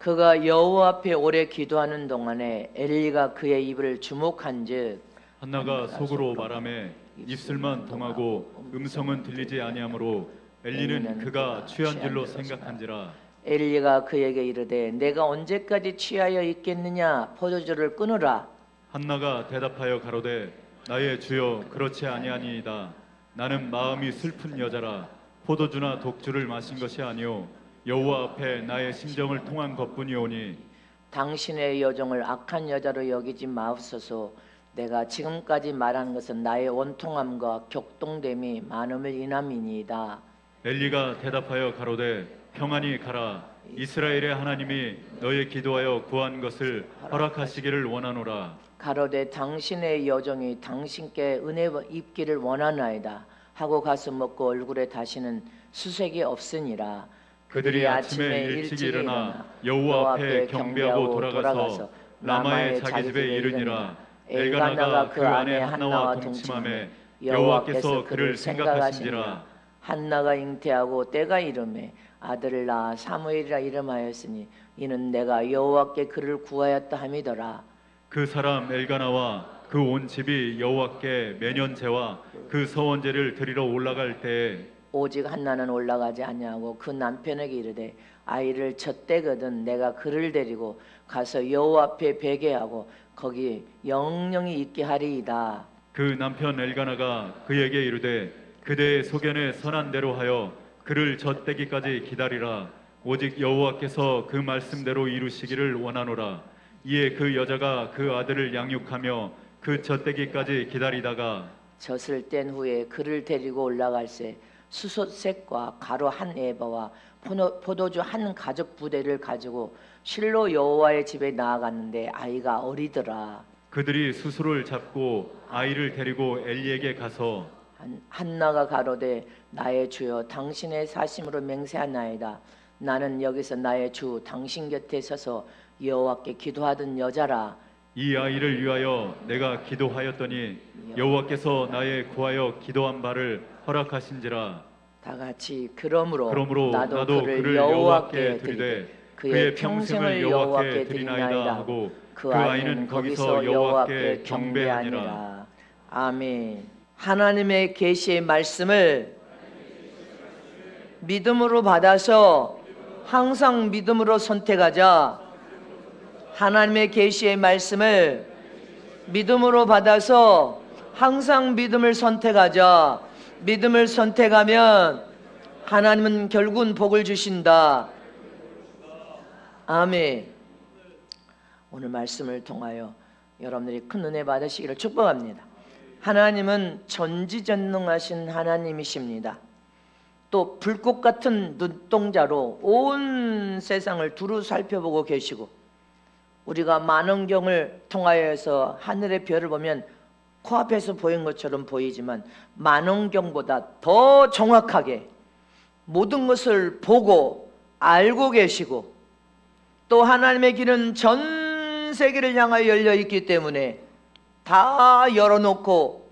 그가 여호와 앞에 오래 기도하는 동안에 엘리가 그의 입을 주목한즉 한나가 속으로 말하매 입술만 동하고 음성은 들리지 아니하므로 엘리는 그가 취한 줄로 생각한지라. 엘리가 그에게 이르되 내가 언제까지 취하여 있겠느냐 포도주를 끊으라. 한나가 대답하여 가로되 나의 주여 그렇지 아니하니이다. 나는 마음이 슬픈 여자라. 포도주나 독주를 마신 것이 아니오 여호와 앞에 나의 심정을 통한 것뿐이오니 당신의 여종을 악한 여자로 여기지 마옵소서. 내가 지금까지 말한 것은 나의 원통함과 격동됨이 많음을 인함이니이다. 엘리가 대답하여 가로되 평안히 가라. 이스라엘의 하나님이 너의 기도하여 구한 것을 허락하시기를 원하노라. 가로되 당신의 여종이 당신께 은혜 입기를 원하나이다 하고 가서 먹고 얼굴에 다시는 수색이 없으니라. 그들이 아침에 일찍 일어나 여호와 앞에 경배하고 돌아가서 라마의 자기 집에 이르니라. 엘가나가 그 아내 한나와 동침하매 여호와께서 그를 생각하신지라. 한나가 잉태하고 때가 이르매 아들을 낳아 사무엘이라 이름하였으니 이는 내가 여호와께 그를 구하였다 함이더라. 그 사람 엘가나와 그 온 집이 여호와께 매년 제와 그 서원제를 드리러 올라갈 때에 오직 한나는 올라가지 아니하고 그 남편에게 이르되 아이를 젖대거든 내가 그를 데리고 가서 여호와 앞에 베개하고 거기 영영이 있게 하리이다. 그 남편 엘가나가 그에게 이르되 그대의 소견에 선한 대로 하여 그를 젖대기까지 기다리라. 오직 여호와께서 그 말씀대로 이루시기를 원하노라. 이에 그 여자가 그 아들을 양육하며 그 젖대기까지 기다리다가 젖을 뗀 후에 그를 데리고 올라갈새 수소색과 가루 한 에바와 포도주 한 가죽 부대를 가지고 실로 여호와의 집에 나아갔는데 아이가 어리더라. 그들이 수소를 잡고 아이를 데리고 엘리에게 가서 한나가 가로되 나의 주여 당신의 사심으로 맹세하나이다. 나는 여기서 나의 주 당신 곁에 서서 여호와께 기도하던 여자라. 이 아이를 위하여 내가 기도하였더니 여호와께서 나의 구하여 기도한 바를 허락하신지라. 다 같이 그러므로 나도 그를 여호와께 드리되 그의 평생을 여호와께 드리나이다 하고 그 아이는 거기서 여호와께 경배하니라. 아멘. 하나님의 계시의 말씀을 믿음으로 받아서 항상 믿음으로 선택하자. 하나님의 계시의 말씀을 믿음으로 받아서 항상 믿음을 선택하자. 믿음을 선택하면 하나님은 결국은 복을 주신다. 아멘. 오늘 말씀을 통하여 여러분들이 큰 은혜 받으시기를 축복합니다. 하나님은 전지전능하신 하나님이십니다. 또 불꽃 같은 눈동자로 온 세상을 두루 살펴보고 계시고 우리가 만원경을 통하여서 하늘의 별을 보면 코앞에서 보인 것처럼 보이지만 만원경보다 더 정확하게 모든 것을 보고 알고 계시고 또 하나님의 길은 전 세계를 향하여 열려 있기 때문에 다 열어놓고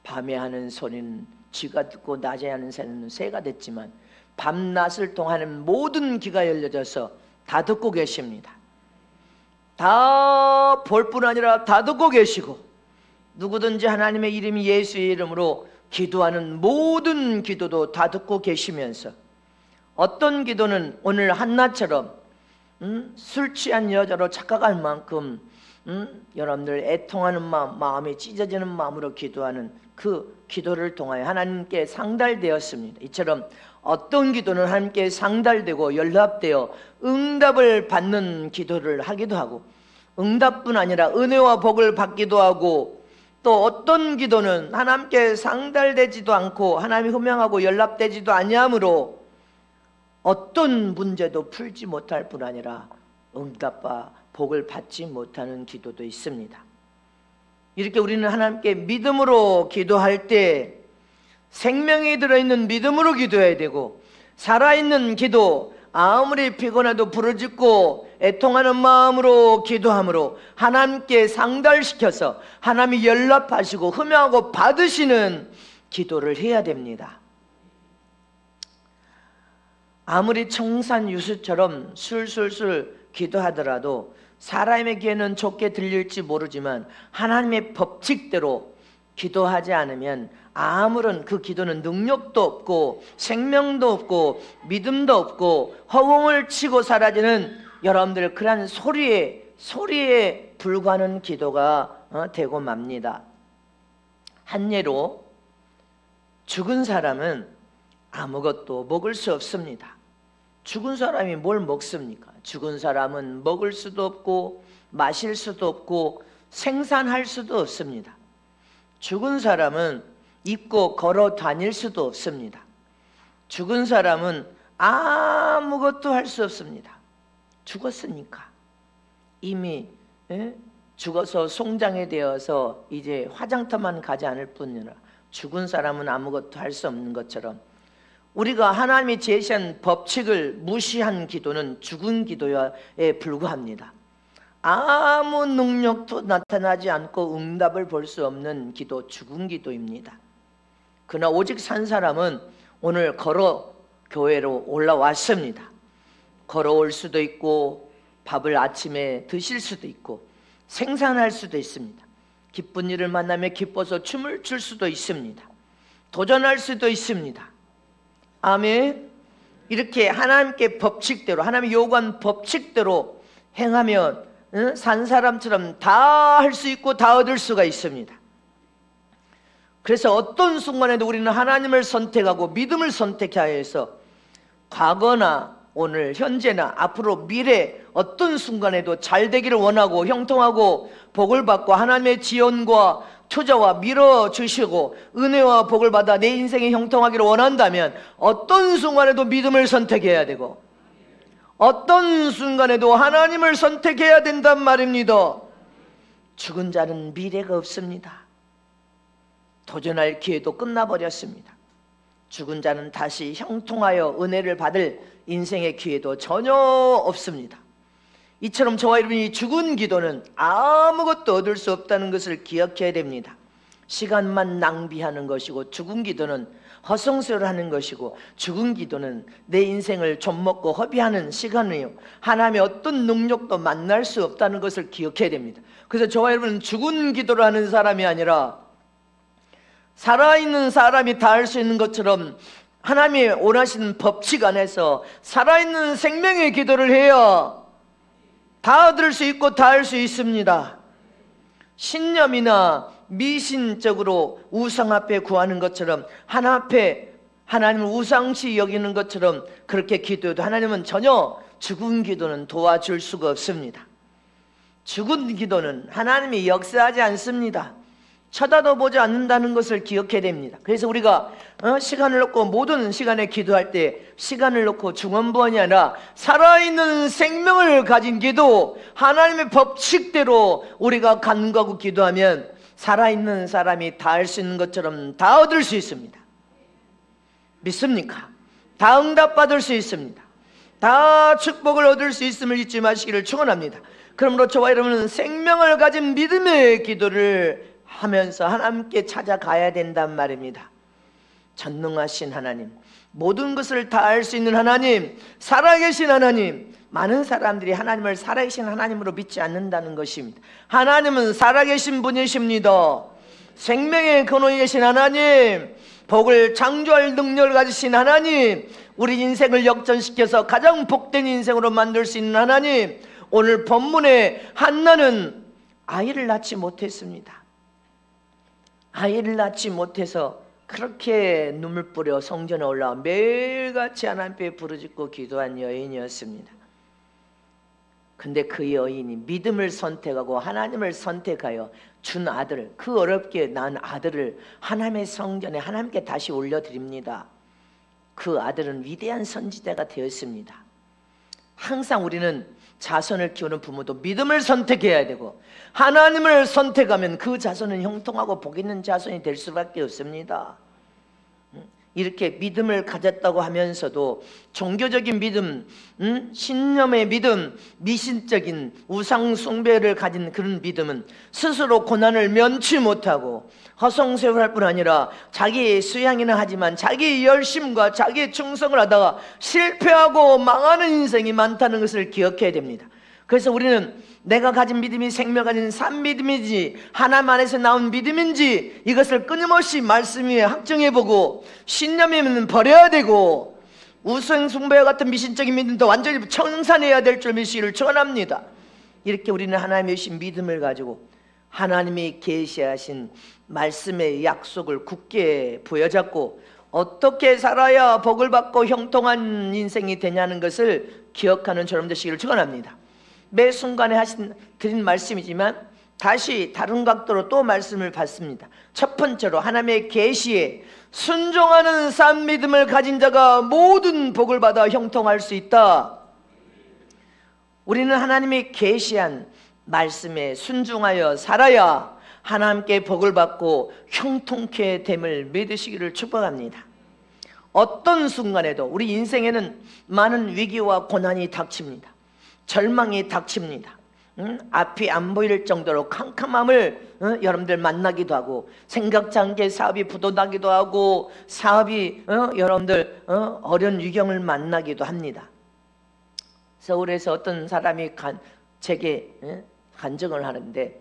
밤에 하는 소리는 쥐가 듣고 낮에 하는 소리는 새가 듣지만 밤낮을 통하는 모든 귀가 열려져서 다 듣고 계십니다. 다 볼 뿐 아니라 다 듣고 계시고 누구든지 하나님의 이름이 예수의 이름으로 기도하는 모든 기도도 다 듣고 계시면서 어떤 기도는 오늘 한나처럼 술 취한 여자로 착각할 만큼 여러분들 애통하는 마음이 찢어지는 마음으로 기도하는 그 기도를 통하여 하나님께 상달되었습니다. 이처럼 어떤 기도는 하나님께 상달되고 연합되어 응답을 받는 기도를 하기도 하고 응답뿐 아니라 은혜와 복을 받기도 하고 또 어떤 기도는 하나님께 상달되지도 않고 하나님이 흠명하고 연락되지도 아니하므로 어떤 문제도 풀지 못할 뿐 아니라 응답과 복을 받지 못하는 기도도 있습니다. 이렇게 우리는 하나님께 믿음으로 기도할 때 생명이 들어있는 믿음으로 기도해야 되고 살아있는 기도 아무리 피곤해도 부르짖고 애통하는 마음으로 기도함으로 하나님께 상달시켜서 하나님이 연락하시고 흠명하고 받으시는 기도를 해야 됩니다. 아무리 청산유수처럼 술술술 기도하더라도 사람에게는 좋게 들릴지 모르지만 하나님의 법칙대로 기도하지 않으면 아무런 그 기도는 능력도 없고 생명도 없고 믿음도 없고 허공을 치고 사라지는 여러분들 그러한 소리에 불과한 기도가 되고 맙니다. 한 예로 죽은 사람은 아무것도 먹을 수 없습니다. 죽은 사람이 뭘 먹습니까? 죽은 사람은 먹을 수도 없고 마실 수도 없고 생산할 수도 없습니다. 죽은 사람은 입고 걸어 다닐 수도 없습니다. 죽은 사람은 아무것도 할 수 없습니다. 죽었으니까. 이미 죽어서 송장이 되어서 이제 화장터만 가지 않을 뿐이라 죽은 사람은 아무것도 할 수 없는 것처럼 우리가 하나님이 제시한 법칙을 무시한 기도는 죽은 기도에 불과합니다. 아무 능력도 나타나지 않고 응답을 볼 수 없는 기도, 죽은 기도입니다. 그러나 오직 산 사람은 오늘 걸어 교회로 올라왔습니다. 걸어올 수도 있고 밥을 아침에 드실 수도 있고 생산할 수도 있습니다. 기쁜 일을 만나며 기뻐서 춤을 출 수도 있습니다. 도전할 수도 있습니다. 아멘. 이렇게 하나님께 법칙대로 하나님이 요구한 법칙대로 행하면 산 사람처럼 다 할 수 있고 다 얻을 수가 있습니다. 그래서 어떤 순간에도 우리는 하나님을 선택하고 믿음을 선택해야 해서 과거나 오늘 현재나 앞으로 미래 어떤 순간에도 잘 되기를 원하고 형통하고 복을 받고 하나님의 지원과 투자와 밀어주시고 은혜와 복을 받아 내 인생이 형통하기를 원한다면 어떤 순간에도 믿음을 선택해야 되고 어떤 순간에도 하나님을 선택해야 된단 말입니다. 죽은 자는 미래가 없습니다. 도전할 기회도 끝나버렸습니다. 죽은 자는 다시 형통하여 은혜를 받을 인생의 기회도 전혀 없습니다. 이처럼 저와 여러분이 죽은 기도는 아무것도 얻을 수 없다는 것을 기억해야 됩니다. 시간만 낭비하는 것이고 죽은 기도는 허송세월 하는 것이고 죽은 기도는 내 인생을 좀 먹고 허비하는 시간이요 하나님의 어떤 능력도 만날 수 없다는 것을 기억해야 됩니다. 그래서 저와 여러분은 죽은 기도를 하는 사람이 아니라 살아있는 사람이 다 할 수 있는 것처럼 하나님이 원하시는 법칙 안에서 살아있는 생명의 기도를 해야 다 얻을 수 있고 다 할 수 있습니다. 신념이나 미신적으로 우상 앞에 구하는 것처럼 하나님 앞에 하나님을 우상시 여기는 것처럼 그렇게 기도해도 하나님은 전혀 죽은 기도는 도와줄 수가 없습니다. 죽은 기도는 하나님이 역사하지 않습니다. 쳐다도 보지 않는다는 것을 기억해야 됩니다. 그래서 우리가 시간을 놓고 모든 시간에 기도할 때 시간을 놓고 중언부언이 아니라 살아있는 생명을 가진 기도, 하나님의 법칙대로 우리가 간구하고 기도하면 살아있는 사람이 다 할 수 있는 것처럼 다 얻을 수 있습니다. 믿습니까? 다 응답받을 수 있습니다. 다 축복을 얻을 수 있음을 잊지 마시기를 축원합니다. 그러므로 저와 여러분은 생명을 가진 믿음의 기도를 하면서 하나님께 찾아가야 된단 말입니다. 전능하신 하나님, 모든 것을 다 알 수 있는 하나님, 살아계신 하나님. 많은 사람들이 하나님을 살아계신 하나님으로 믿지 않는다는 것입니다. 하나님은 살아계신 분이십니다. 생명의 근원이 계신 하나님, 복을 창조할 능력을 가지신 하나님, 우리 인생을 역전시켜서 가장 복된 인생으로 만들 수 있는 하나님. 오늘 본문에 한나는 아이를 낳지 못했습니다. 아이를 낳지 못해서 그렇게 눈물 뿌려 성전에 올라와 매일같이 하나님께 부르짖고 기도한 여인이었습니다. 근데 그 여인이 믿음을 선택하고 하나님을 선택하여 준 아들, 그 어렵게 낳은 아들을 하나님의 성전에 하나님께 다시 올려드립니다. 그 아들은 위대한 선지자가 되었습니다. 항상 우리는 자손을 키우는 부모도 믿음을 선택해야 되고 하나님을 선택하면 그 자손은 형통하고 복 있는 자손이 될 수밖에 없습니다. 이렇게 믿음을 가졌다고 하면서도 종교적인 믿음, 신념의 믿음, 미신적인 우상 숭배를 가진 그런 믿음은 스스로 고난을 면치 못하고 허송세월할 뿐 아니라 자기의 수양이나 하지만 자기의 열심과 자기의 충성을 하다가 실패하고 망하는 인생이 많다는 것을 기억해야 됩니다. 그래서 우리는 내가 가진 믿음이 생명 가진 산 믿음인지 하나님 안에서 나온 믿음인지 이것을 끊임없이 말씀 위에 확정해보고, 신념이면 버려야 되고 우상 숭배와 같은 미신적인 믿음도 완전히 청산해야 될 줄 믿으시기를 축원합니다. 이렇게 우리는 하나님의 주신 믿음을 가지고 하나님이 계시하신 말씀의 약속을 굳게 부여잡고 어떻게 살아야 복을 받고 형통한 인생이 되냐는 것을 기억하는 저러분 되시기를 축원합니다. 매 순간에 드린 말씀이지만 다시 다른 각도로 또 말씀을 받습니다. 첫 번째로 하나님의 계시에 순종하는 산 믿음을 가진 자가 모든 복을 받아 형통할 수 있다. 우리는 하나님이 계시한 말씀에 순종하여 살아야 하나님께 복을 받고 형통케 됨을 믿으시기를 축복합니다. 어떤 순간에도 우리 인생에는 많은 위기와 고난이 닥칩니다. 절망이 닥칩니다. 앞이 안 보일 정도로 캄캄함을 여러분들 만나기도 하고, 생각지 않게 사업이 부도나기도 하고, 사업이 여러분들 어려운 위경을 만나기도 합니다. 서울에서 어떤 사람이 제게 간증을 하는데,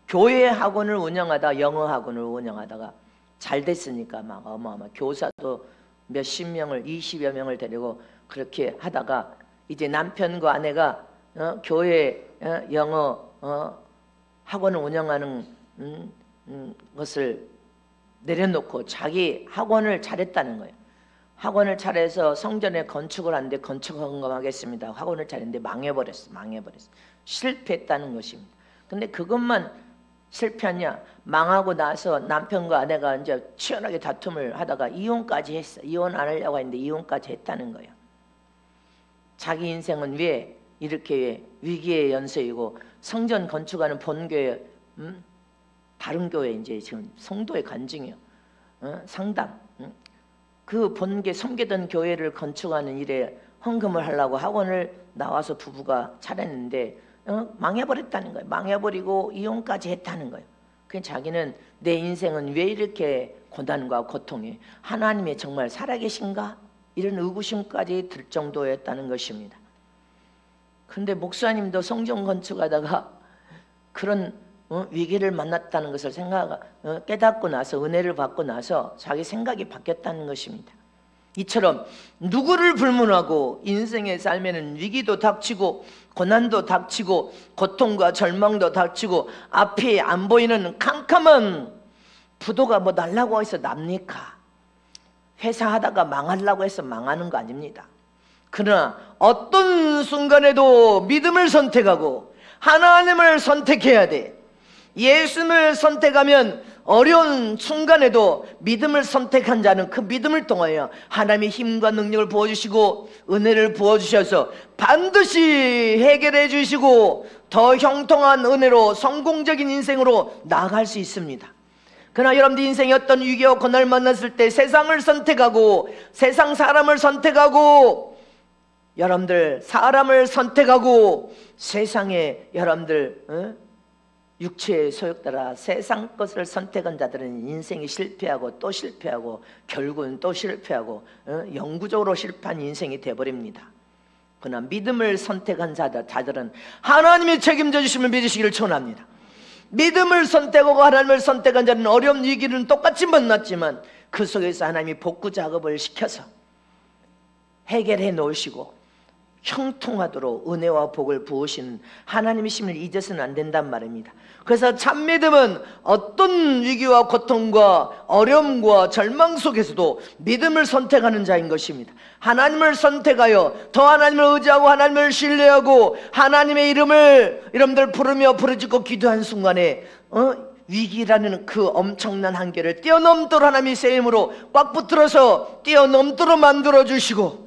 교회 학원을 운영하다, 영어 학원을 운영하다가 잘 됐으니까 막 어마어마 교사도 몇십 명을 20여 명을 데리고 그렇게 하다가 이제 남편과 아내가 교회 영어 학원을 운영하는 것을 내려놓고 자기 학원을 차렸다는 거예요. 학원을 차려서 성전에 건축을 하는데 건축 헌금하겠습니다. 학원을 차렸는데 망해버렸어. 실패했다는 것입니다. 근데 그것만 실패하냐? 망하고 나서 남편과 아내가 이제 치열하게 다툼을 하다가 이혼까지 했어. 이혼 안 하려고 했는데 이혼까지 했다는 거예요. 자기 인생은 왜 이렇게 위기의 연쇄이고, 성전 건축하는 본교회, 다른 교회 이제 지금 성도의 간증이요, 상담, 그 본교 섬기던 교회를 건축하는 일에 헌금을 하려고 학원을 나와서 부부가 차렸는데 망해버렸다는 거예요. 망해버리고 이혼까지 했다는 거예요. 그 자기는 내 인생은 왜 이렇게 고난과 고통이, 하나님이 정말 살아계신가? 이런 의구심까지 들 정도였다는 것입니다. 그런데 목사님도 성전 건축하다가 그런 위기를 만났다는 것을 깨닫고 나서, 은혜를 받고 나서 자기 생각이 바뀌었다는 것입니다. 이처럼 누구를 불문하고 인생의 삶에는 위기도 닥치고 고난도 닥치고 고통과 절망도 닥치고 앞이 안 보이는 캄캄한 부도가 뭐 날라고 해서 납니까? 회사 하다가 망하려고 해서 망하는 거 아닙니다. 그러나 어떤 순간에도 믿음을 선택하고 하나님을 선택해야 돼. 예수님을 선택하면 어려운 순간에도 믿음을 선택한 자는 그 믿음을 통하여 하나님의 힘과 능력을 부어주시고 은혜를 부어주셔서 반드시 해결해 주시고 더 형통한 은혜로 성공적인 인생으로 나아갈 수 있습니다. 그러나 여러분들 인생에 어떤 위기와 고난을 만났을 때 세상을 선택하고 세상 사람을 선택하고 여러분들 사람을 선택하고 세상에 여러분들 육체의 소욕 따라 세상 것을 선택한 자들은 인생이 실패하고 또 실패하고 결국은 또 실패하고 영구적으로 실패한 인생이 되어버립니다. 그러나 믿음을 선택한 자들은 하나님이 책임져 주심을 믿으시기를 축원합니다. 믿음을 선택하고 하나님을 선택한 자는 어려운 위기는 똑같이 만났지만 그 속에서 하나님이 복구 작업을 시켜서 해결해 놓으시고 형통하도록 은혜와 복을 부으시는 하나님이심을 잊어서는 안 된단 말입니다. 그래서 참 믿음은 어떤 위기와 고통과 어려움과 절망 속에서도 믿음을 선택하는 자인 것입니다. 하나님을 선택하여 더 하나님을 의지하고 하나님을 신뢰하고 하나님의 이름을 여러분들 부르며 부르짖고 기도한 순간에 위기라는 그 엄청난 한계를 뛰어넘도록 하나님이 새 힘으로 꽉 붙들어서 뛰어넘도록 만들어주시고,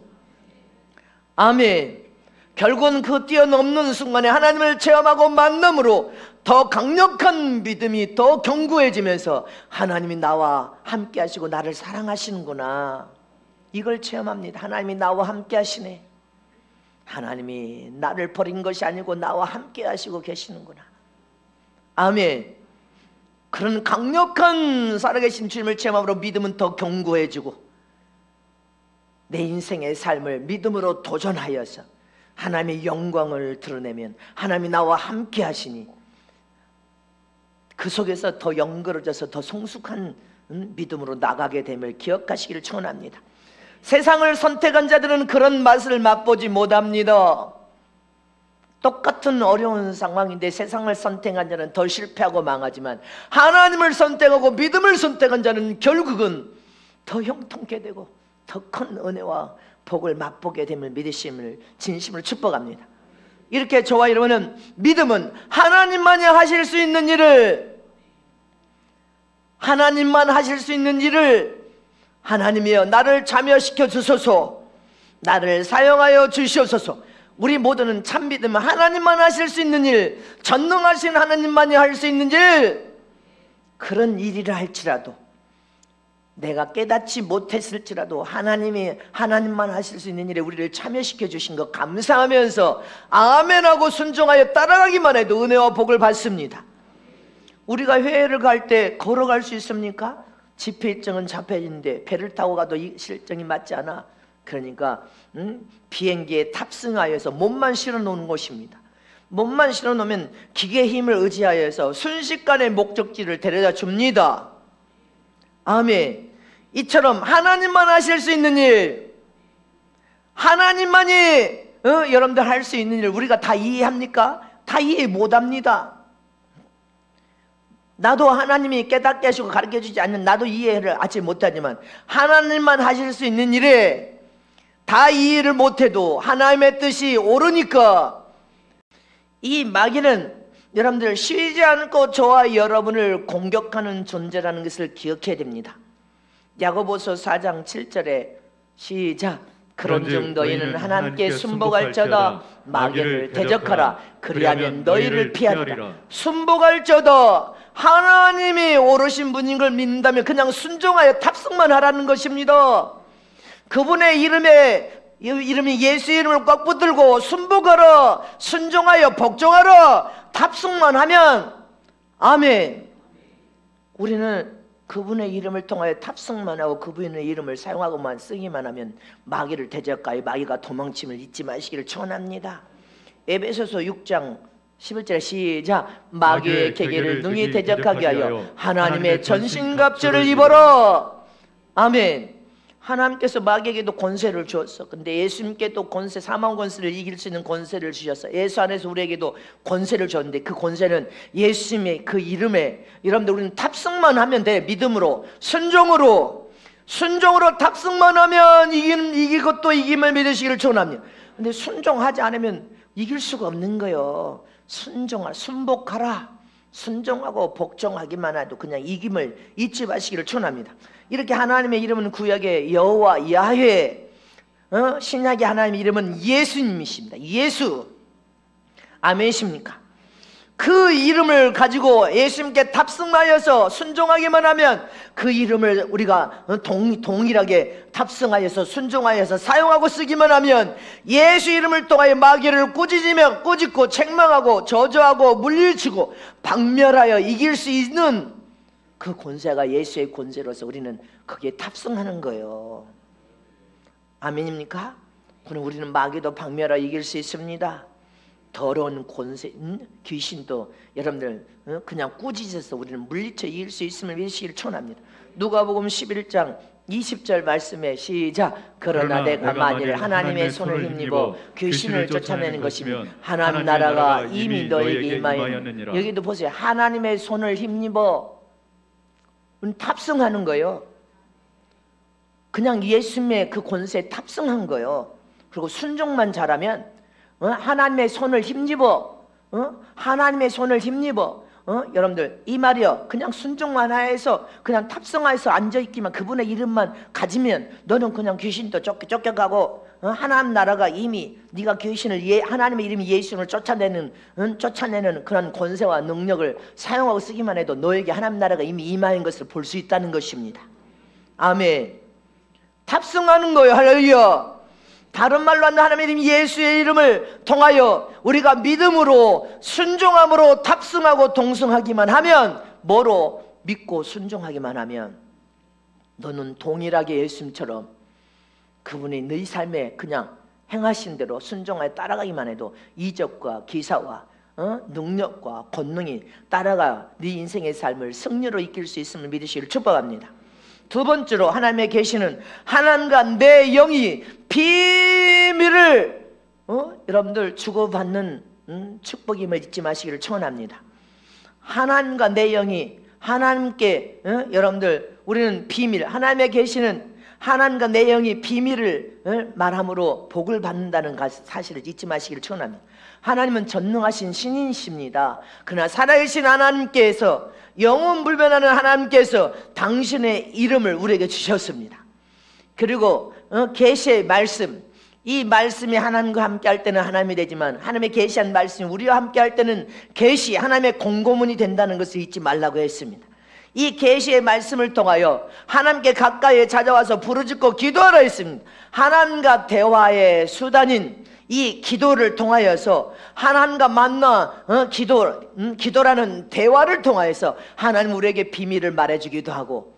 아멘. 결국은 그 뛰어넘는 순간에 하나님을 체험하고 만남으로 더 강력한 믿음이 더 견고해지면서 하나님이 나와 함께 하시고 나를 사랑하시는구나, 이걸 체험합니다. 하나님이 나와 함께 하시네, 하나님이 나를 버린 것이 아니고 나와 함께 하시고 계시는구나. 아멘. 그런 강력한 살아계신 주님을 체험함으로 믿음은 더 견고해지고 내 인생의 삶을 믿음으로 도전하여서 하나님의 영광을 드러내면 하나님이 나와 함께 하시니 그 속에서 더 영그러져서 더 성숙한 믿음으로 나가게 됨을 기억하시기를 축원합니다. 세상을 선택한 자들은 그런 맛을 맛보지 못합니다. 똑같은 어려운 상황인데 세상을 선택한 자는 더 실패하고 망하지만 하나님을 선택하고 믿음을 선택한 자는 결국은 더 형통케 되고 더 큰 은혜와 복을 맛보게 됨을 믿으심을 진심으로 축복합니다. 이렇게 저와 여러분은 믿음은 하나님만이 하실 수 있는 일을, 하나님만 하실 수 있는 일을 하나님이여 나를 참여시켜 주소서, 나를 사용하여 주시옵소서. 우리 모두는 참 믿음은 하나님만 하실 수 있는 일, 전능하신 하나님만이 할 수 있는 일, 그런 일이라 할지라도 내가 깨닫지 못했을지라도 하나님만 하실 수 있는 일에 우리를 참여시켜 주신 것 감사하면서 아멘하고 순종하여 따라가기만 해도 은혜와 복을 받습니다. 우리가 회의를 갈 때 걸어갈 수 있습니까? 집회 일정은 잡혀있는데 배를 타고 가도 이 일정이 맞지 않아. 그러니까 비행기에 탑승하여서 몸만 실어 놓는 것입니다. 몸만 실어 놓으면 기계의 힘을 의지하여서 순식간에 목적지를 데려다 줍니다. 아멘. 이처럼 하나님만 하실 수 있는 일, 하나님만이 여러분들 할 수 있는 일 우리가 다 이해합니까? 다 이해 못합니다. 나도 하나님이 깨닫게 하시고 가르쳐 주지 않는 나도 이해를 아직 못하지만 하나님만 하실 수 있는 일에 다 이해를 못해도 하나님의 뜻이 옳으니까 이 마귀는 여러분들 쉬지 않고 저와 여러분을 공격하는 존재라는 것을 기억해야 됩니다. 야고보서 4장 7절에 시작. 그런즉 너희는 하나님께 순복할저다 마귀를 대적하라 그리하면 너희를 피하리라. 순복할저다, 하나님이 오르신 분인 걸 믿는다면 그냥 순종하여 탑승만 하라는 것입니다. 그분의 이름이 예수 이름을 꽉 붙들고 순복하라, 순종하여 복종하라, 탑승만 하면 아멘. 우리는 그분의 이름을 통하여 탑승만 하고 그분의 이름을 사용하고만 쓰기만 하면 마귀를 대적하여 마귀가 도망침을 잊지 마시기를 축원합니다. 에베소서 6장 11절에 시작. 마귀의 계계를 능히 대적하게 하여 하나님의 전신갑주를 입어라. 아멘. 하나님께서 마귀에게도 권세를 주었어. 근데 예수님께도 권세, 사망 권세를 이길 수 있는 권세를 주셨어. 예수 안에서 우리에게도 권세를 줬는데 그 권세는 예수님의 그 이름에 여러분들 우리는 탑승만 하면 돼. 믿음으로 순종으로 탑승만 하면 이기고 또 이김을 믿으시기를 축원합니다. 근데 순종하지 않으면 이길 수가 없는 거예요. 순복하라. 순종하고 복종하기만 해도 그냥 이김을 잊지 마시기를 축원합니다. 이렇게 하나님의 이름은 구약의 여호와 야훼, 신약의 하나님의 이름은 예수님이십니다. 예수. 아멘이십니까? 그 이름을 가지고 예수님께 탑승하여서 순종하기만 하면 그 이름을 우리가 동일하게 탑승하여서 순종하여서 사용하고 쓰기만 하면 예수 이름을 통하여 마귀를 꾸짖고 책망하고 저주하고 물리치고 박멸하여 이길 수 있는 그 권세가 예수의 권세로서 우리는 거기에 탑승하는 거예요. 아멘입니까? 그럼 우리는 마귀도 박멸하여 이길 수 있습니다. 더러운 권세, 귀신도 여러분들 그냥 꾸짖어서 우리는 물리쳐 이길 수 있음을 믿으시기를 축원합니다. 누가복음 11장 20절 말씀에 시작. 그러나 내가 만일 하나님의 손을 힘입어 귀신을 쫓아내는 것이면 하나님 나라가 이미 너에게 임하였느니라. 여기도 보세요. 하나님의 손을 힘입어 탑승하는 거예요. 그냥 예수님의 그 권세에 탑승한 거예요. 그리고 순종만 잘하면 하나님의 손을 힘입어 하나님의 손을 힘입어 여러분들 이 말이요, 그냥 순종만 해서 그냥 탑승하여서 앉아있기만, 그분의 이름만 가지면 너는 그냥 귀신도 쫓겨가고 하나님 나라가 이미 네가 귀신을 하나님의 이름이 예수를 쫓아내는 그런 권세와 능력을 사용하고 쓰기만 해도 너에게 하나님 나라가 이미 임하인 것을 볼 수 있다는 것입니다. 아멘. 탑승하는 거예요. 할렐루야. 다른 말로 하면 하나님의 이름 예수의 이름을 통하여 우리가 믿음으로 순종함으로 탑승하고 동승하기만 하면, 뭐로? 믿고 순종하기만 하면 너는 동일하게 예수님처럼 그분이 네 삶에 그냥 행하신 대로 순종하여 따라가기만 해도 이적과 기사와 능력과 권능이 따라가 네 인생의 삶을 승리로 이끌 수 있음을 믿으시기를 축복합니다. 두 번째로 하나님의 계시는 하나님과 내 영이 비밀을 여러분들 주고받는 축복임을 잊지 마시기를 축원합니다. 하나님과 내 영이 하나님께 여러분들 우리는 비밀, 하나님의 계시는 하나님과 내 영이 비밀을 말함으로 복을 받는다는 사실을 잊지 마시기를 축원합니다. 하나님은 전능하신 신이십니다. 그러나 살아계신 하나님께서, 영원불변하는 하나님께서 당신의 이름을 우리에게 주셨습니다. 그리고 계시의 말씀, 이 말씀이 하나님과 함께 할 때는 하나님이 되지만 하나님의 계시한 말씀이 우리와 함께 할 때는 계시, 하나님의 공고문이 된다는 것을 잊지 말라고 했습니다. 이 계시의 말씀을 통하여 하나님께 가까이 찾아와서 부르짖고 기도하라 했습니다. 하나님과 대화의 수단인 이 기도를 통하여서 하나님과 만나 기도라는 대화를 통하여서 하나님 우리에게 비밀을 말해주기도 하고,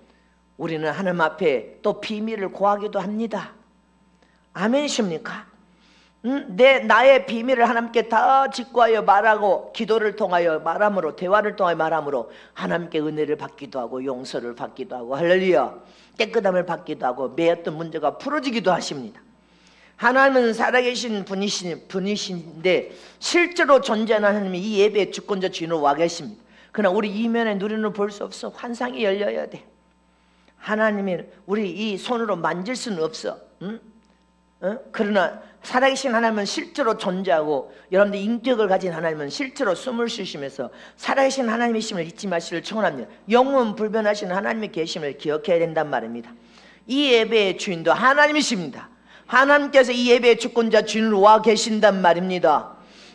우리는 하나님 앞에 또 비밀을 구하기도 합니다. 아멘이십니까? 나의 비밀을 하나님께 다 직구하여 말하고, 기도를 통하여 말함으로, 대화를 통하여 말함으로 하나님께 은혜를 받기도 하고 용서를 받기도 하고, 할렐루야, 깨끗함을 받기도 하고 매였던 문제가 풀어지기도 하십니다. 하나님은 살아계신 분이신데 실제로 존재하는 하나님이 이 예배의 주권자 주인으로 와 계십니다. 그러나 우리 이면에 눈으로 볼 수 없어. 환상이 열려야 돼. 하나님이 우리 이 손으로 만질 수는 없어. 그러나 살아계신 하나님은 실제로 존재하고, 여러분들 인격을 가진 하나님은 실제로 숨을 쉬시면서 살아계신 하나님이심을 잊지 마시기를 축원합니다. 영원 불변하신 하나님의 계심을 기억해야 된단 말입니다. 이 예배의 주인도 하나님이십니다. 하나님께서 이 예배의 주권자 주인으로 와 계신단 말입니다.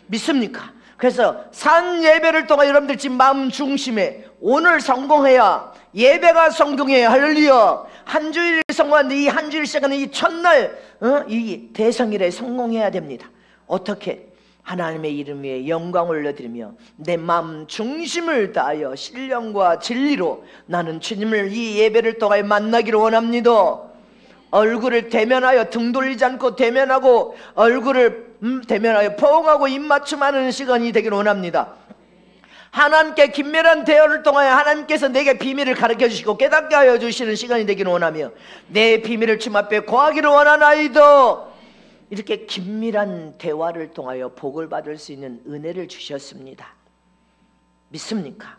믿습니까? 그래서 산 예배를 통해 여러분들 지금 마음 중심에 오늘 성공해야 예배가 성공해요. 할렐루야. 한 주일 성공하는데 이 한 주일 시작하는 이 첫날 이 대성일에 성공해야 됩니다. 어떻게? 하나님의 이름 위에 영광을 올려드리며 내 마음 중심을 다하여 신령과 진리로 나는 주님을 이 예배를 통하여 만나기를 원합니다. 얼굴을 대면하여 등 돌리지 않고 대면하고, 얼굴을 대면하여 포옹하고 입맞춤하는 시간이 되기를 원합니다. 하나님께 긴밀한 대화를 통하여 하나님께서 내게 비밀을 가르쳐 주시고 깨닫게 하여 주시는 시간이 되기를 원하며, 내 비밀을 주님 앞에 고하기를 원하나이다. 이렇게 긴밀한 대화를 통하여 복을 받을 수 있는 은혜를 주셨습니다. 믿습니까?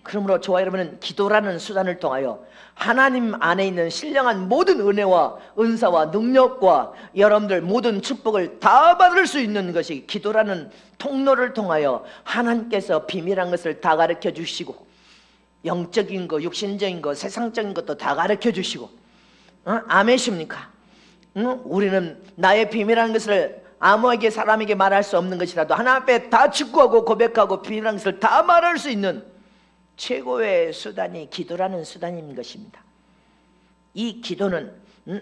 그러므로 저와 여러분은 기도라는 수단을 통하여 하나님 안에 있는 신령한 모든 은혜와 은사와 능력과 여러분들 모든 축복을 다 받을 수 있는 것이 기도라는 통로를 통하여 하나님께서 비밀한 것을 다 가르쳐 주시고, 영적인 거, 육신적인 거, 세상적인 것도 다 가르쳐 주시고, 아멘이십니까? 우리는 나의 비밀한 것을 아무에게 사람에게 말할 수 없는 것이라도 하나님 앞에 다 직구하고 고백하고 비밀한 것을 다 말할 수 있는 최고의 수단이 기도라는 수단인 것입니다. 이 기도는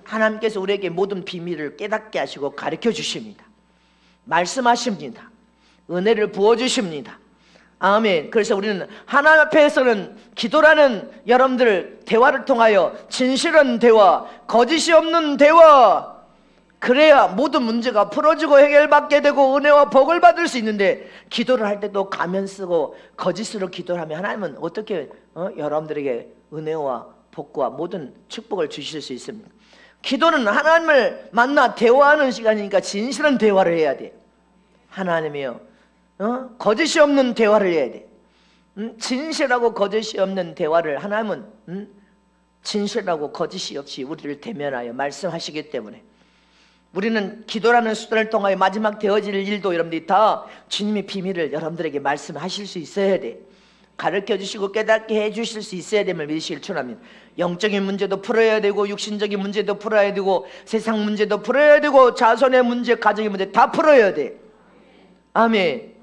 하나님께서 우리에게 모든 비밀을 깨닫게 하시고 가르쳐 주십니다. 말씀하십니다. 은혜를 부어주십니다. 아멘. 그래서 우리는 하나님 앞에서는 기도라는 여러분들 대화를 통하여 진실한 대화, 거짓이 없는 대화, 그래야 모든 문제가 풀어지고 해결받게 되고 은혜와 복을 받을 수 있는데, 기도를 할 때도 가면 쓰고 거짓으로 기도를 하면 하나님은 어떻게 여러분들에게 은혜와 복과 모든 축복을 주실 수 있습니까? 기도는 하나님을 만나 대화하는 시간이니까 진실한 대화를 해야 돼. 하나님이요, 거짓이 없는 대화를 해야 돼. 진실하고 거짓이 없는 대화를 하나님은 진실하고 거짓이 없이 우리를 대면하여 말씀하시기 때문에, 우리는 기도라는 수단을 통하여 마지막 되어질 일도 여러분들이 다 주님의 비밀을 여러분들에게 말씀하실 수 있어야 돼. 가르쳐 주시고 깨닫게 해 주실 수 있어야 됨을 믿으시길 축원합니다. 영적인 문제도 풀어야 되고 육신적인 문제도 풀어야 되고 세상 문제도 풀어야 되고 자손의 문제, 가정의 문제 다 풀어야 돼. 아멘.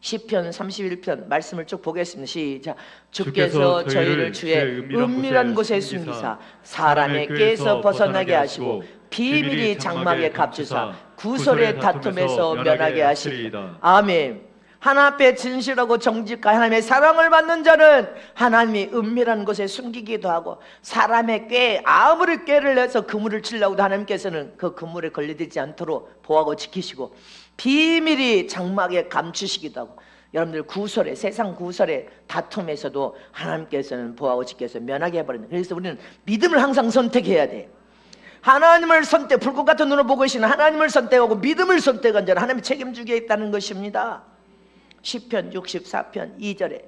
시편 31편 말씀을 쭉 보겠습니다. 시작. 주께서 저희를 주의 은밀한 곳에 숨기사 사람의 꾀에서 벗어나게 하시고 비밀이 장막에 감추사 구설의 다툼에서 면하게 하시리이다. 아멘. 하나님 앞에 진실하고 정직한 하나님의 사랑을 받는 자는 하나님이 은밀한 곳에 숨기기도 하고 사람의 꾀, 아무리 꾀를 내서 그물을 치려고도 하나님께서는 그 그물에 걸려들지 않도록 보호하고 지키시고 비밀이 장막에 감추시기도 하고 여러분들 구설에, 세상 구설의 다툼에서도 하나님께서는 보호하고 지켜서 면하게 해버린다. 그래서 우리는 믿음을 항상 선택해야 돼. 하나님을 불꽃 같은 눈을 보고 계시는 하나님을 선택하고 믿음을 선택한 자는 하나님이 책임지게 있다는 것입니다. 시편 64편 2절에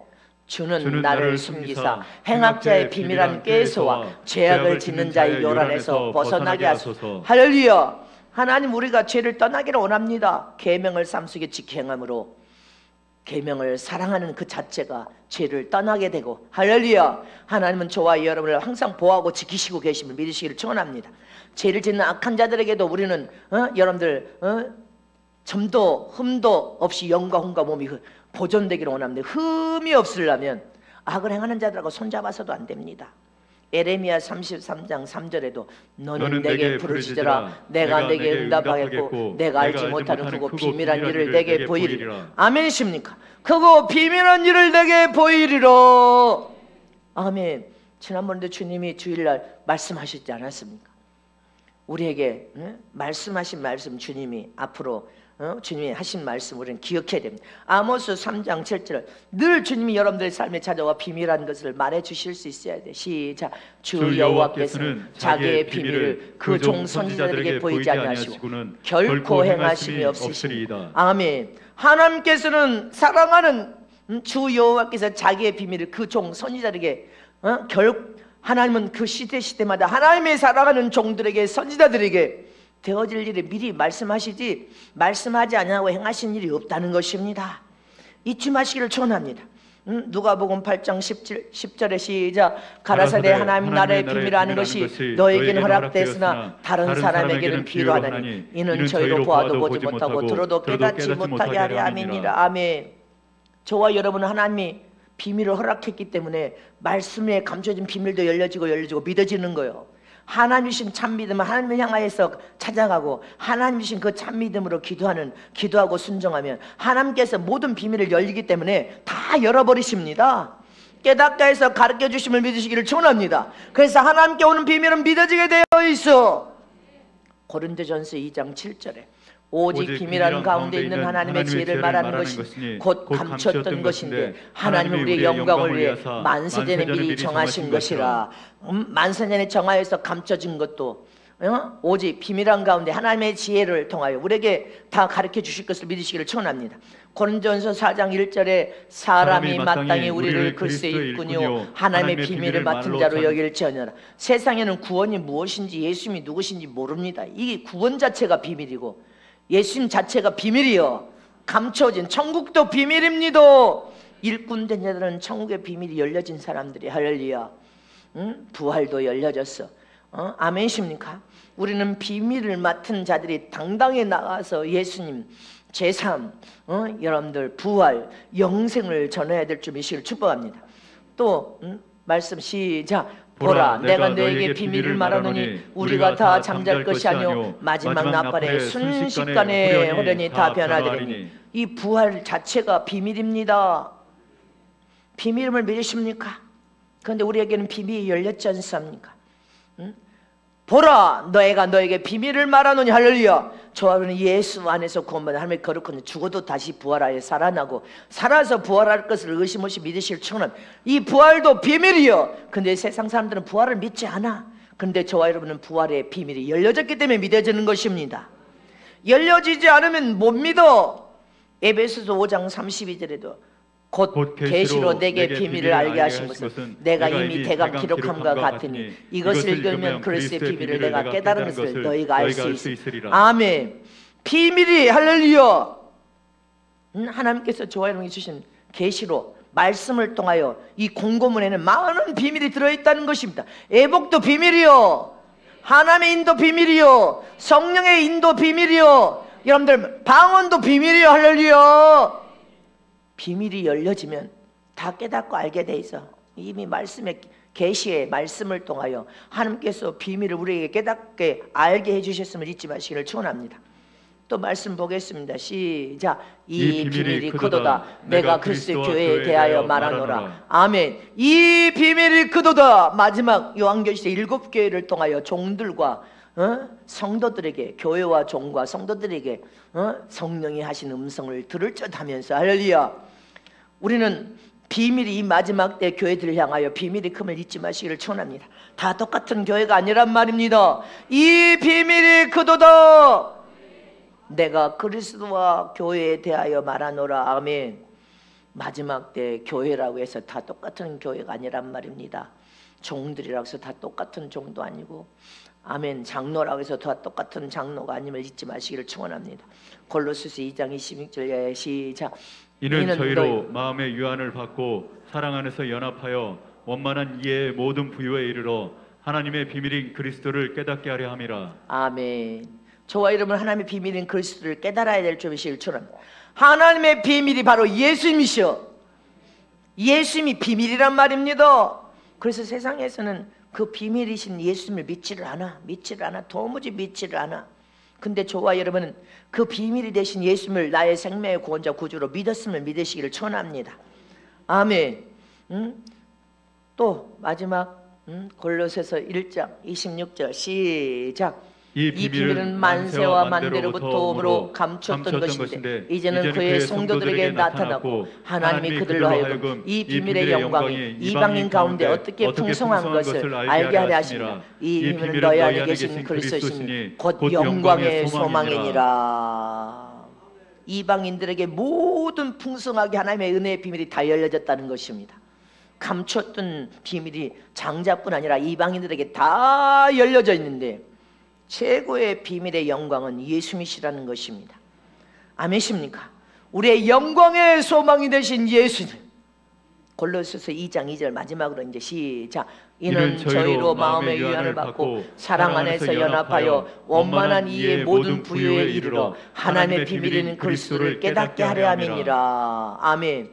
주는 나를 숨기사 행악자의 비밀한 꾀에서와 죄악을 짓는 자의 요란에서 벗어나게 하소서. 할렐루야. 하나님 우리가 죄를 떠나기를 원합니다. 계명을 삶 속에 지켜 행함으로 계명을 사랑하는 그 자체가 죄를 떠나게 되고 할렐루야. 하나님은 저와 여러분을 항상 보호하고 지키시고 계심을 믿으시기를 축원합니다. 죄를 짓는 악한 자들에게도 우리는 여러분들 점도 흠도 없이 영과 혼과 몸이 보존되기를 원합니다. 흠이 없으려면 악을 행하는 자들하고 손잡아서도 안 됩니다. 에레미야 33장 3절에도 너는 내게 부르짖으라 내가 내게 응답하겠고 내가 알지 못하는 크고 비밀한 일을 내게 보이리라. 아멘이십니까? 크고 비밀한 일을 내게 보이리라. 아멘. 지난번에도 주님이 주일날 말씀하셨지 않았습니까? 우리에게 말씀하신 말씀 주님이 앞으로 주님이 하신 말씀 우리는 기억해야 됩니다. 아모스 3장 7절 늘 주님이 여러분들의 삶에 찾아와 비밀한 것을 말해 주실 수 있어야 돼. 시작. 주 여호와께서는 자기의 비밀을 그 종 선지자들에게 보이지 아니하시고는 결코 행하심이 없으시리이다. 아멘. 하나님께서는 사랑하는 주 여호와께서 자기의 비밀을 그 종 선지자들에게 하나님은 그 시대마다 하나님의 사랑하는 종들에게 선지자들에게 되어질 일을 미리 말씀하시지 말씀하지 아니하고 행하신 일이 없다는 것입니다. 잊지 마시기를 축원합니다. 누가복음 8장 10절에 시작. 가라사대 하나님 나라의 비밀을 아는 것이 너에게는 허락되었으나 다른 사람에게는 비유하나니 이는 저희로 보아도 보지 못하고 들어도 깨닫지 못하게 하려 함이니라. 아멘. 저와 여러분은 하나님이 비밀을 허락했기 때문에 말씀에 감춰진 비밀도 열려지고 믿어지는 거예요. 하나님이신 참믿음은 하나님을 향하여서 찾아가고 하나님이신 그 참믿음으로 기도하고 순종하면 하나님께서 모든 비밀을 열리기 때문에 다 열어버리십니다. 깨닫게 해서 가르쳐 주심을 믿으시기를 축원합니다. 그래서 하나님께 오는 비밀은 믿어지게 되어 있어. 고린도전서 2장 7절에 오직 비밀한 가운데 있는 하나님의 지혜를 말하는 것이 곧 감췄던 것인데 하나님은 우리의 영광을 위해 만세전에 미리 정하신 것이라. 만세전에 정하여서 감춰진 것도 오직 비밀한 가운데 하나님의 지혜를 통하여 우리에게 다 가르쳐 주실 것을 믿으시기를 축원합니다. 고린도전서 4장 1절에 사람이 마땅히 우리를 그리스도의 일꾼이요 하나님의 비밀을 맡은 자로 여길지어니라. 세상에는 구원이 무엇인지 예수님이 누구신지 모릅니다. 이 구원 자체가 비밀이고 예수님 자체가 비밀이요 감춰진 천국도 비밀입니다. 일꾼된 자들은 천국의 비밀이 열려진 사람들이 할렐루야. 부활도 열려졌어. 아멘이십니까? 우리는 비밀을 맡은 자들이 당당히 나가서 예수님 제3 여러분들 부활 영생을 전해야 될 줄 믿으시기를 축복합니다. 또 말씀 시작. 보라 내가 너에게 비밀을 말하노니 우리가 다 잠잘 것이 아니오 마지막 낮밤에 순식간에 호련히 다 변화되리니. 이 부활 자체가 비밀입니다. 비밀임을 믿으십니까? 그런데 우리에게는 비밀이 열렸지 않습니까? 보라 너희가 너에게 비밀을 말하노니 할렐루야. 저와 여러분은 예수 안에서 구원받은 하나님의 거룩한 죽어도 다시 부활하여 살아나고 살아서 부활할 것을 의심 없이 믿으실 축원은 이 부활도 비밀이요. 근데 세상 사람들은 부활을 믿지 않아. 근데 저와 여러분은 부활의 비밀이 열려졌기 때문에 믿어지는 것입니다. 열려지지 않으면 못 믿어. 에베소서 5장 32절에도 곧 계시로 내게 비밀을 알게 하신 것은 내가 이미 대강 기록함과 같으니 이것을 읽으면 그리스도의 비밀을 내가 깨달은 것을 너희가 알 수 있으리라. 아멘. 비밀이 할렐루야. 하나님께서 저와 여러분에게 주신 계시로 말씀을 통하여 이 공고문에는 많은 비밀이 들어있다는 것입니다. 애복도 비밀이요, 하나님의 인도 비밀이요, 성령의 인도 비밀이요, 여러분들 방언도 비밀이요. 할렐루야. 비밀이 열려지면 다 깨닫고 알게 돼 있어. 이미 말씀의 계시의 말씀을 통하여 하나님께서 비밀을 우리에게 깨닫게 알게 해주셨음을 잊지 마시기를 축원합니다. 또 말씀 보겠습니다. 시작. 이 비밀이 크도다. 내가 그리스도 교회에 대하여 말하노라. 아멘. 이 비밀이 크도다. 마지막 요한계시록 7교회를 통하여 종들과 성도들에게, 교회와 종과 성도들에게 성령이 하신 음성을 들을 듯 하면서, 할렐루야, 우리는 비밀이 이 마지막 때 교회들을 향하여 비밀이 큼을 잊지 마시기를 축원합니다. 다 똑같은 교회가 아니란 말입니다. 이 비밀이 크도다. 내가 그리스도와 교회에 대하여 말하노라. 아멘. 마지막 때 교회라고 해서 다 똑같은 교회가 아니란 말입니다. 종들이라고 해서 다 똑같은 종도 아니고, 아멘, 장로라고 해서 다 똑같은 장로가 아님을 잊지 마시기를 축원합니다. 골로새서 2장 26절에 시작. 이는 저희로 마음의 유한을 받고 사랑 안에서 연합하여 원만한 이해의 모든 부유에 이르러 하나님의 비밀인 그리스도를 깨닫게 하려 함이라. 아멘. 저와 여러분 하나님의 비밀인 그리스도를 깨달아야 될 점이 실천합니다. 하나님의 비밀이 바로 예수님이셔. 예수님이 비밀이란 말입니다. 그래서 세상에서는 그 비밀이신 예수님을 믿지를 않아. 도무지 믿지를 않아. 근데 저와 여러분은 그 비밀이 되신 예수님을 나의 생명의 구원자 구주로 믿었음을 믿으시기를 축원합니다. 아멘. 또 마지막 골로새서 1장 26절 시작. 이 비밀은 만세와 만대로부터 오므로 감췄던 것인데 이제는 그의 성도들에게 나타나고 하나님이 그들로 하여금 이 비밀의 영광이 이방인 가운데 어떻게 풍성한 것을 알게 하려 하시니라. 이 비밀은 너희 안에 계신 그리스도시니 곧 영광의 소망이니라. 이방인들에게 모든 풍성하게 하나님의 은혜의 비밀이 다 열려졌다는 것입니다. 감췄던 비밀이 장자뿐 아니라 이방인들에게 다 열려져 있는데 최고의 비밀의 영광은 예수님이시라는 것입니다. 아멘십니까? 우리의 영광의 소망이 되신 예수님. 골로새서 2장 2절 마지막으로 이제 시작. 이는 저희로 마음의 유한을 받고 사랑 안에서 연합하여 원만한 이의 모든 부유에 이르러 하나님의 비밀인 그리스도를 깨닫게 하려 함이니라. 아멘.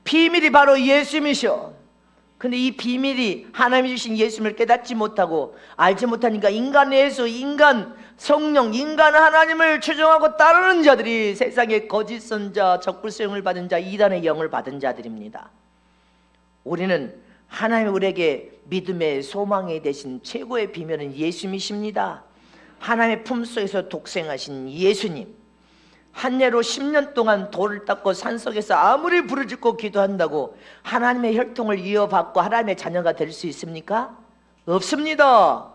비밀이 바로 예수님이셔. 근데 이 비밀이 하나님이 주신 예수님을 깨닫지 못하고 알지 못하니까 인간 예수, 인간 성령, 인간 하나님을 추종하고 따르는 자들이 세상의 거짓 선자, 적불성을 받은 자, 이단의 영을 받은 자들입니다. 우리는 하나님 우리에게 믿음의 소망이 되신 최고의 비밀은 예수님이십니다. 하나님의 품속에서 독생하신 예수님. 한 예로 10년 동안 돌을 닦고 산속에서 아무리 부르짖고 기도한다고 하나님의 혈통을 이어받고 하나님의 자녀가 될 수 있습니까? 없습니다.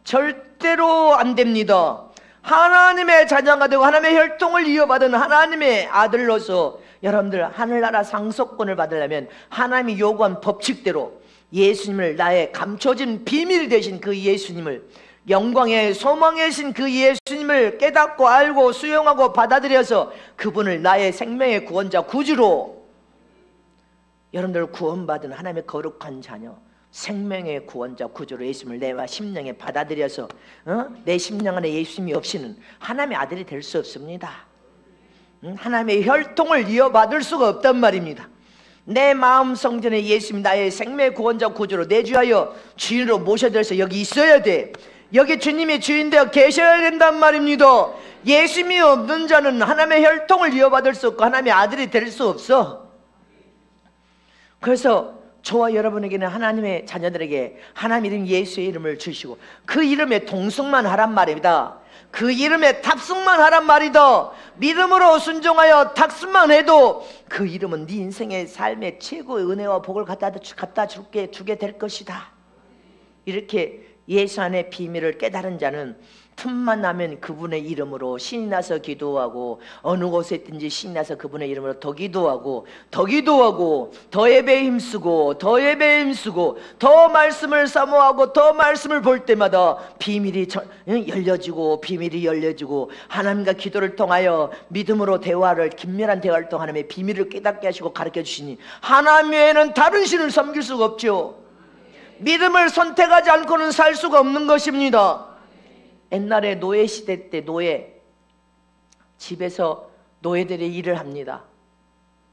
절대로 안 됩니다. 하나님의 자녀가 되고 하나님의 혈통을 이어받은 하나님의 아들로서 여러분들 하늘나라 상속권을 받으려면 하나님이 요구한 법칙대로 예수님을, 나의 감춰진 비밀 되신 그 예수님을, 영광의 소망이신 그 예수님을 깨닫고 알고 수용하고 받아들여서 그분을 나의 생명의 구원자 구주로, 여러분들 구원받은 하나님의 거룩한 자녀, 생명의 구원자 구주로 예수님을 내와 심령에 받아들여서 내 심령 안에 예수님이 없이는 하나님의 아들이 될 수 없습니다. 하나님의 혈통을 이어받을 수가 없단 말입니다. 내 마음 성전에 예수님 나의 생명의 구원자 구주로 내주하여 주인으로 모셔드려서 여기 있어야 돼. 여기 주님이 주인 되어 계셔야 된단 말입니다. 예수님이 없는 자는 하나님의 혈통을 이어받을 수 없고 하나님의 아들이 될 수 없어. 그래서 저와 여러분에게는 하나님의 자녀들에게 하나님 이름 예수의 이름을 주시고 그 이름에 동승만 하란 말입니다. 그 이름에 탑승만 하란 말이다. 믿음으로 순종하여 탑승만 해도 그 이름은 네 인생의 삶의 최고의 은혜와 복을 갖다 주게 될 것이다. 이렇게 예수 안의 비밀을 깨달은 자는 틈만 나면 그분의 이름으로 신이 나서 기도하고, 어느 곳에 있든지 신이 나서 그분의 이름으로 더 기도하고, 더 기도하고, 더 예배에 힘쓰고, 더 예배에 힘쓰고, 더 말씀을 사모하고, 더 말씀을 볼 때마다 비밀이 열려지고, 비밀이 열려지고, 하나님과 기도를 통하여 믿음으로 대화를, 긴밀한 대화를 통해 하나님의 비밀을 깨닫게 하시고 가르쳐 주시니 하나님 외에는 다른 신을 섬길 수가 없죠. 믿음을 선택하지 않고는 살 수가 없는 것입니다. 옛날에 노예 시대 때 집에서 노예들이 일을 합니다.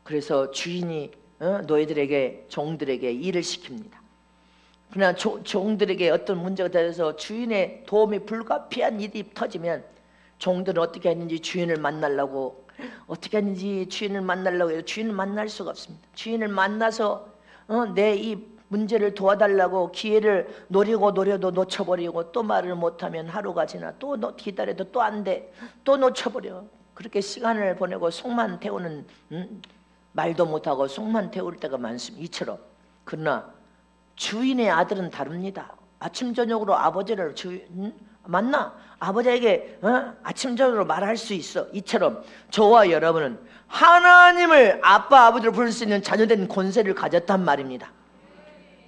그래서 주인이 노예들에게, 종들에게 일을 시킵니다. 그러나 종들에게 어떤 문제가 되어서 주인의 도움이 불가피한 일이 터지면 종들은 어떻게 했는지 주인을 만나려고 해서 주인을 만날 수가 없습니다. 주인을 만나서 내 이 문제를 도와달라고 기회를 노려도 놓쳐버리고, 또 말을 못하면 하루가 지나 또 기다려도 또 안 돼, 또 놓쳐버려. 그렇게 시간을 보내고 속만 태우는, 말도 못하고 속만 태울 때가 많습니다. 이처럼. 그러나 주인의 아들은 다릅니다. 아침 저녁으로 아버지를 만나 아버지에게 아침 저녁으로 말할 수 있어. 이처럼 저와 여러분은 하나님을 아빠 아버지로 부를 수 있는 자녀된 권세를 가졌단 말입니다.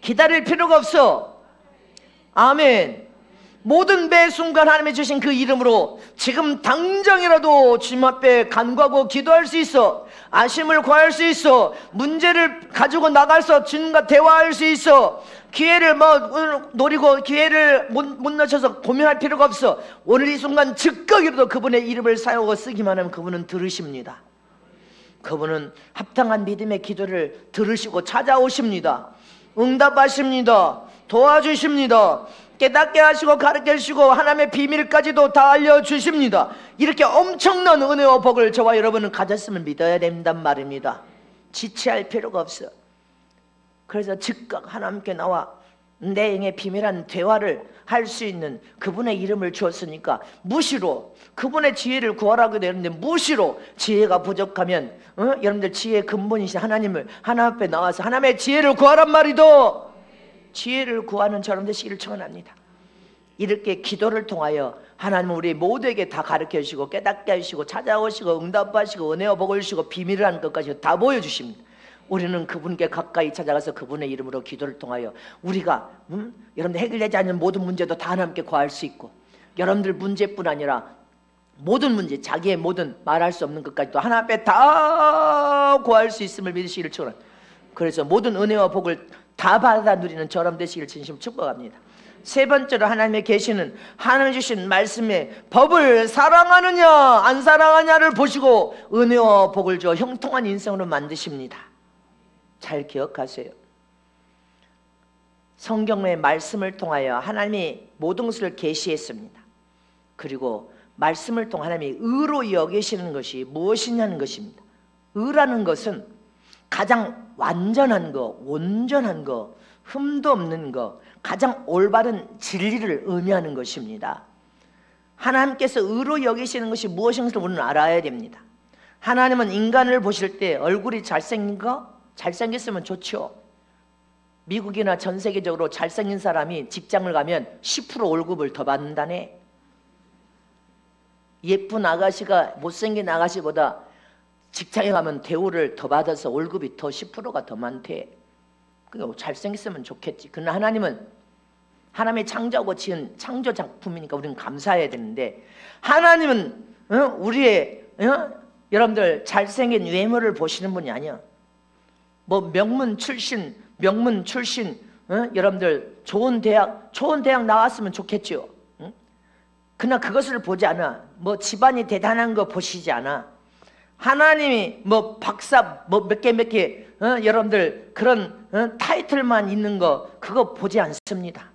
기다릴 필요가 없어. 아멘. 모든 매 순간 하나님이 주신 그 이름으로 지금 당장이라도 주님 앞에 간구하고 기도할 수 있어. 아심을 구할 수 있어. 문제를 가지고 나가서 주님과 대화할 수 있어. 기회를 노리고 기회를 못 놓쳐서 고민할 필요가 없어. 오늘 이 순간 즉각이라도 그분의 이름을 사용하고 쓰기만 하면 그분은 들으십니다. 그분은 합당한 믿음의 기도를 들으시고 찾아오십니다. 응답하십니다. 도와주십니다. 깨닫게 하시고 가르쳐 주시고 하나님의 비밀까지도 다 알려주십니다. 이렇게 엄청난 은혜와 복을 저와 여러분은 가졌음을 믿어야 된단 말입니다. 지체할 필요가 없어. 그래서 즉각 하나님께 나와 내 영의 비밀한 대화를 할 수 있는 그분의 이름을 주었으니까 무시로 그분의 지혜를 구하라고 되는데, 무시로 지혜가 부족하면 여러분들 지혜의 근본이신 하나님 앞에 나와서 하나님의 지혜를 구하란 말이도, 지혜를 구하는 저런 되시기를 축원합니다. 이렇게 기도를 통하여 하나님은 우리 모두에게 다 가르쳐 주시고 깨닫게 하시고 찾아오시고 응답하시고 은혜와 복을 주시고 비밀을 하는 것까지 다 보여주십니다. 우리는 그분께 가까이 찾아가서 그분의 이름으로 기도를 통하여 우리가 여러분들 해결되지 않는 모든 문제도 다 하나님께 구할 수 있고, 여러분들 문제뿐 아니라 모든 문제, 자기의 모든 말할 수 없는 것까지도 하나님 앞에 다 구할 수 있음을 믿으시기를 축원합니다. 그래서 모든 은혜와 복을 다 받아 누리는 저럼 되시기를 진심 축복합니다. 세 번째로 하나님의 계시는 하나님 주신 말씀의 법을 사랑하느냐 안 사랑하냐를 보시고 은혜와 복을 주어 형통한 인생으로 만드십니다. 잘 기억하세요. 성경의 말씀을 통하여 하나님이 모든 것을 계시했습니다. 그리고 말씀을 통해 하나님이 의로 여기시는 것이 무엇이냐는 것입니다. 의라는 것은 가장 완전한 거, 온전한 거, 흠도 없는 거, 가장 올바른 진리를 의미하는 것입니다. 하나님께서 의로 여기시는 것이 무엇인지를 우리는 알아야 됩니다. 하나님은 인간을 보실 때 얼굴이 잘생긴 거? 잘생겼으면 좋죠. 미국이나 전 세계적으로 잘생긴 사람이 직장을 가면 10% 월급을 더 받는다네. 예쁜 아가씨가 못생긴 아가씨보다 직장에 가면 대우를 더 받아서 월급이 더 10%가 더 많대. 그러니까 잘생겼으면 좋겠지. 그러나 하나님은 하나님의 창조하고 지은 창조 작품이니까 우리는 감사해야 되는데, 하나님은 우리의 여러분들 잘생긴 외모를 보시는 분이 아니야. 뭐 명문 출신 여러분들 좋은 대학 나왔으면 좋겠죠. 그러나 그것을 보지 않아. 뭐 집안이 대단한 거 보시지 않아. 하나님이 뭐 박사 뭐 몇 개 여러분들 그런 타이틀만 있는 거 그거 보지 않습니다.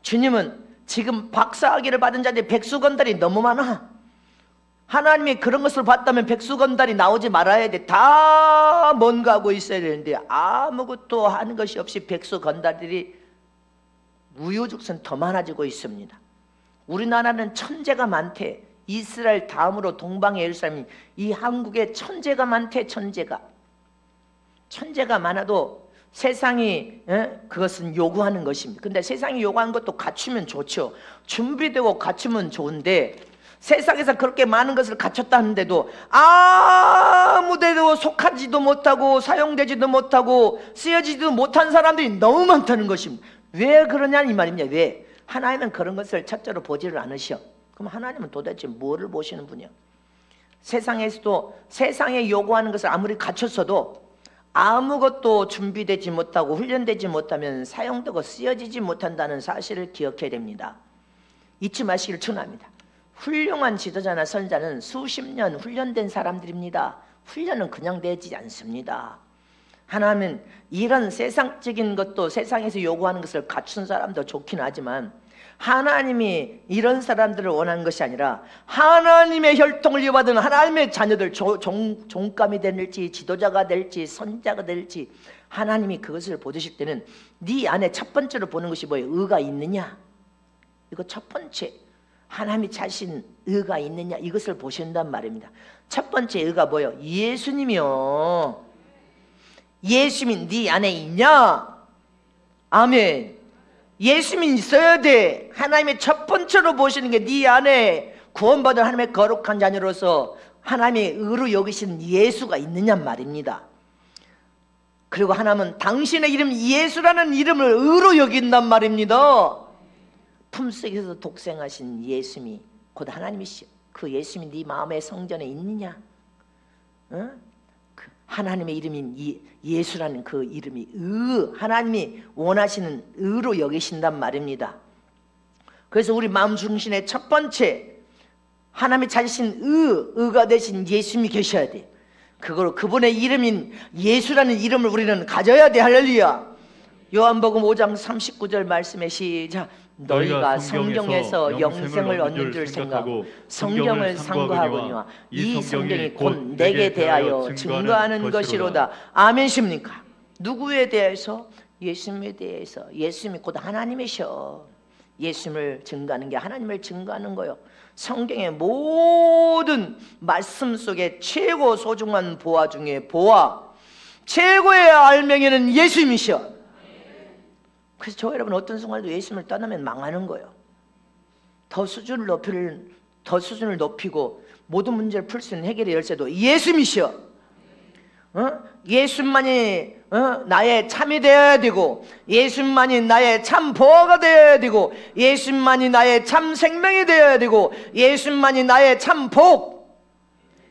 주님은 지금 박사학위를 받은 자들이 백수건달이 너무 많아. 하나님이 그런 것을 봤다면 백수건달이 나오지 말아야 돼. 다 뭔가 하고 있어야 되는데 아무것도 하는 것이 없이 백수건달들이 우후죽순 더 많아지고 있습니다. 우리나라는 천재가 많대. 이스라엘 다음으로 동방의 예루살렘이, 이 한국에 천재가 많대. 천재가 많아도 세상이 그것은 요구하는 것입니다. 근데 세상이 요구하는 것도 갖추면 좋죠. 준비되고 갖추면 좋은데 세상에서 그렇게 많은 것을 갖췄다 하는데도 아무데도 속하지도 못하고 사용되지도 못하고 쓰여지지도 못한 사람들이 너무 많다는 것입니다. 왜 그러냐 이 말입니다. 왜? 하나님은 그런 것을 첫째로 보지를 않으셔. 그럼 하나님은 도대체 뭐를 보시는 분이야? 세상에서도 세상에 요구하는 것을 아무리 갖췄어도 아무것도 준비되지 못하고 훈련되지 못하면 사용되고 쓰여지지 못한다는 사실을 기억해야 됩니다. 잊지 마시기를 축원합니다. 훌륭한 지도자나 선자는 수십 년 훈련된 사람들입니다. 훈련은 그냥 되지 않습니다. 하나님은 이런 세상적인 것도 세상에서 요구하는 것을 갖춘 사람도 좋긴 하지만 하나님이 이런 사람들을 원하는 것이 아니라 하나님의 혈통을 이어받은 하나님의 자녀들, 종감이 될지 지도자가 될지 선자가 될지 하나님이 그것을 보실 때는 네 안에 첫 번째로 보는 것이 뭐예요? 의가 있느냐? 이거 첫 번째, 하나님이 자신 의가 있느냐 이것을 보신단 말입니다. 첫 번째 의가 뭐예요? 예수님이요. 예수님이 네 안에 있냐? 아멘. 예수님이 있어야 돼. 하나님의 첫 번째로 보시는 게 네 안에 구원받은 하나님의 거룩한 자녀로서 하나님의 의로 여기신 예수가 있느냐 말입니다. 그리고 하나님은 당신의 이름 예수라는 이름을 의로 여긴단 말입니다. 품속에서 독생하신 예수님이 곧 하나님이시오. 그 예수님이 네 마음의 성전에 있느냐? 하나님의 이름인 예수라는 그 이름이 하나님이 원하시는 의로 여기신단 말입니다. 그래서 우리 마음 중심의 첫 번째 하나님이 찾으신 의가 되신 예수님이 계셔야 돼. 그걸 그분의 이름인 예수라는 이름을 우리는 가져야 돼. 할렐루야. 요한복음 5장 39절 말씀에 시작. 너희가 성경에서 영생을 얻는 줄 생각하고 성경을 상고하거니와 이 성경이 곧 내게 대하여 증거하는 것이로다. 아멘십니까? 누구에 대해서? 예수님에 대해서. 예수님이 곧 하나님이셔. 예수님을 증거하는 게 하나님을 증거하는 거예요. 성경의 모든 말씀 속에 최고 소중한 보화 중에 보화, 최고의 알맹이는 예수님이셔. 그래서 저 여러분 어떤 순간에도 예수님을 떠나면 망하는 거예요. 더 수준을 높이고 모든 문제를 풀 수 있는 해결의 열쇠도 예수님이시여. 예수님만이 나의 참이 되어야 되고 예수님만이 나의 참 보호가 되어야 되고 예수님만이 나의 참 생명이 되어야 되고 예수님만이 나의 참 복,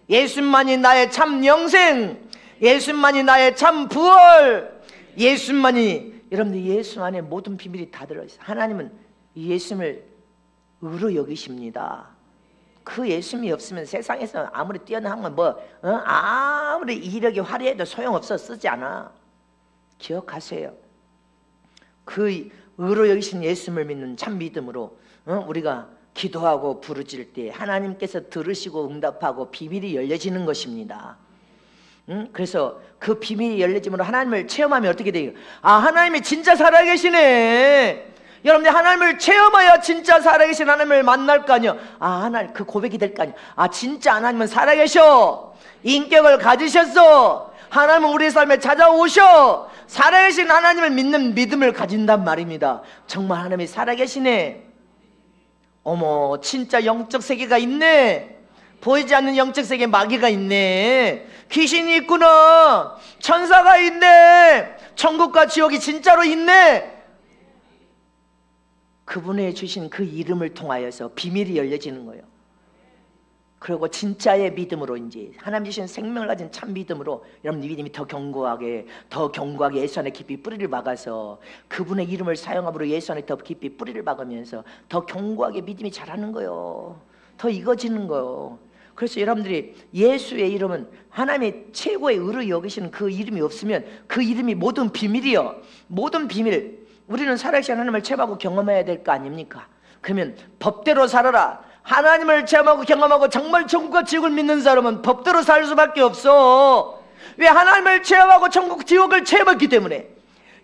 예수님만이 나의 참 영생, 예수님만이 나의 참 부활, 예수님만이 여러분들 예수 안에 모든 비밀이 다 들어있어요. 하나님은 예수님을 의로 여기십니다. 그 예수님이 없으면 세상에서 아무리 뛰어난 건 아무리 이력이 화려해도 소용없어. 쓰지 않아. 기억하세요. 그 의로 여기신 예수님을 믿는 참 믿음으로 우리가 기도하고 부르짖을 때 하나님께서 들으시고 응답하고 비밀이 열려지는 것입니다. 그래서 그 비밀이 열려짐으로 하나님을 체험하면 어떻게 돼요? 하나님이 진짜 살아계시네. 여러분들 하나님을 체험하여 진짜 살아계신 하나님을 만날 거 아니요. 하나님 그 고백이 될 거 아니요. 진짜 하나님은 살아계셔. 인격을 가지셨어. 하나님은 우리 삶에 찾아오셔. 살아계신 하나님을 믿는 믿음을 가진단 말입니다. 정말 하나님이 살아계시네. 어머, 진짜 영적 세계가 있네. 보이지 않는 영적 세계에 마귀가 있네. 귀신이 있구나. 천사가 있네. 천국과 지옥이 진짜로 있네. 그분의 주신 그 이름을 통하여서 비밀이 열려지는 거예요. 그리고 진짜의 믿음으로 이제 하나님 주신 생명을 가진 참 믿음으로 여러분 믿음이 더 견고하게 예수 안에 깊이 뿌리를 박아서 그분의 이름을 사용함으로 예수 안에 더 깊이 뿌리를 박으면서 더 견고하게 믿음이 자라는 거예요. 더 익어지는 거예요. 그래서 여러분들이 예수의 이름은 하나님의 최고의 의로 여기시는 그 이름이 없으면 그 이름이 모든 비밀이요. 모든 비밀. 우리는 살아계신 하나님을 체험하고 경험해야 될 거 아닙니까? 그러면 법대로 살아라. 하나님을 체험하고 경험하고 정말 천국과 지옥을 믿는 사람은 법대로 살 수밖에 없어. 왜? 하나님을 체험하고 천국 지옥을 체험했기 때문에.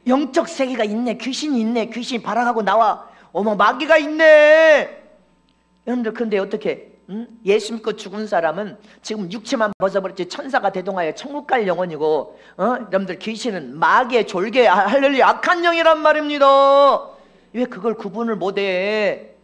영적 세계가 있네. 귀신이 있네. 귀신이 발악하고 나와. 어머, 마귀가 있네. 여러분들 근데 어떻게 예수 믿고 죽은 사람은 지금 육체만 벗어버렸지 천사가 대동하여 천국 갈 영혼이고, 여러분들 귀신은 마귀의 졸개 할렐루야 악한 영이란 말입니다. 왜 그걸 구분을 못해?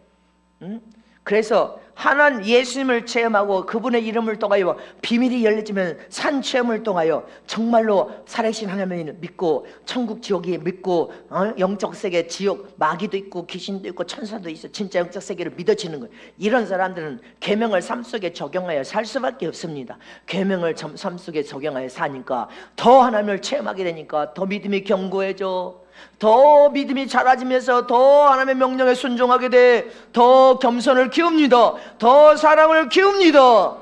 그래서 하나님 예수님을 체험하고 그분의 이름을 통하여 비밀이 열려지면 산 체험을 통하여 정말로 살아계신 하나님을 믿고 천국 지옥이 믿고, 영적 세계 지옥 마귀도 있고 귀신도 있고 천사도 있어 진짜 영적 세계를 믿어지는 거예요. 이런 사람들은 계명을 삶 속에 적용하여 살 수밖에 없습니다. 계명을 삶 속에 적용하여 사니까 더 하나님을 체험하게 되니까 더 믿음이 견고해져. 더 믿음이 자라지면서 더 하나님의 명령에 순종하게 돼. 더 겸손을 키웁니다. 더 사랑을 키웁니다.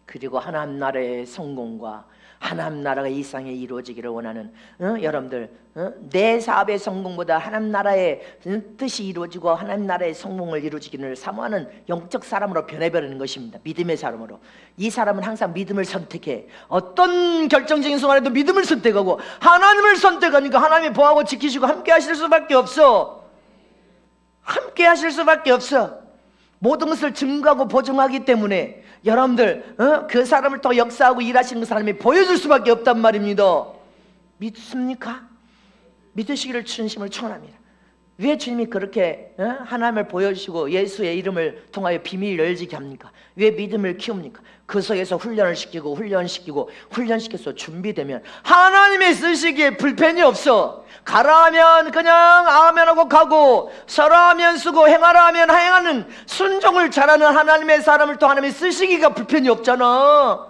그리고 하나님 나라의 성공과 하나님 나라가 이 땅에 이루어지기를 원하는, 여러분들, 내 사업의 성공보다 하나님 나라의 뜻이 이루어지고 하나님 나라의 성공을 이루어지기를 사모하는 영적 사람으로 변해버리는 것입니다. 믿음의 사람으로. 이 사람은 항상 믿음을 선택해. 어떤 결정적인 순간에도 믿음을 선택하고 하나님을 선택하니까 하나님이 보호하고 지키시고 함께 하실 수밖에 없어. 함께 하실 수밖에 없어. 모든 것을 증거하고 보증하기 때문에 여러분들, 그 사람을 더 역사하고 일하시는 그 사람이 보여줄 수밖에 없단 말입니다. 믿습니까? 믿으시기를 진심을 축원합니다. 왜 주님이 그렇게 하나님을 보여주시고 예수의 이름을 통하여 비밀을 열지게 합니까? 왜 믿음을 키웁니까? 그 속에서 훈련시켜서 준비되면 하나님의 쓰시기에 불편이 없어. 가라 하면 그냥 아멘하고 가고, 서라 하면 쓰고, 행하라 하면 행하는 순종을 잘하는 하나님의 사람을 또 하나님이 쓰시기가 불편이 없잖아.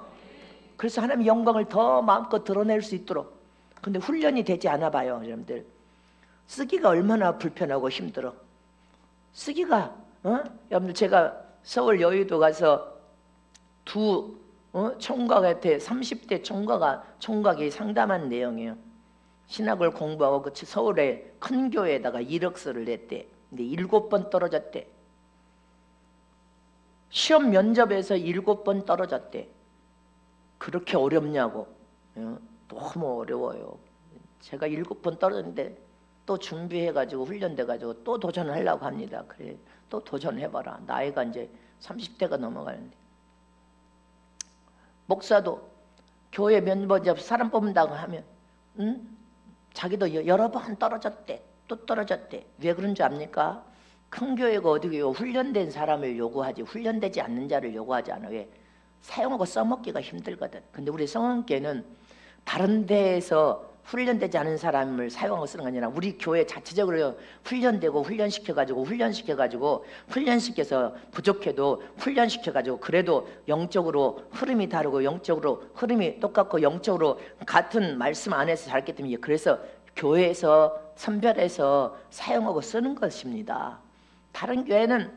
그래서 하나님의 영광을 더 마음껏 드러낼 수 있도록. 근데 훈련이 되지 않아 봐요, 여러분들. 쓰기가 얼마나 불편하고 힘들어. 쓰기가, 여러분들, 제가 서울 여의도 가서 두 총각한테 30대 총각이 상담한 내용이에요. 신학을 공부하고 그 서울의 큰 교회에다가 이력서를 냈대. 근데 7번 떨어졌대. 시험 면접에서 7번 떨어졌대. 그렇게 어렵냐고. 너무 어려워요. 제가 7번 떨어졌는데 또 준비해가지고 훈련돼가지고 또 도전하려고 합니다. 그래, 또 도전해봐라. 나이가 이제 30대가 넘어가는데. 목사도 교회 면접 사람 뽑는다고 하면 자기도 여러 번 떨어졌대. 또 떨어졌대. 왜 그런 줄 압니까? 큰 교회가 어디고요? 훈련된 사람을 요구하지 훈련되지 않는 자를 요구하지 않아. 왜? 사용하고 써먹기가 힘들거든. 근데 우리 성원교회는 다른 데에서 훈련되지 않은 사람을 사용하고 쓰는 게 아니라 우리 교회 자체적으로 훈련되고 훈련시켜서 부족해도 훈련시켜가지고 그래도 영적으로 흐름이 다르고 영적으로 흐름이 똑같고 영적으로 같은 말씀 안에서 자랐기 때문에 그래서 교회에서 선별해서 사용하고 쓰는 것입니다. 다른 교회는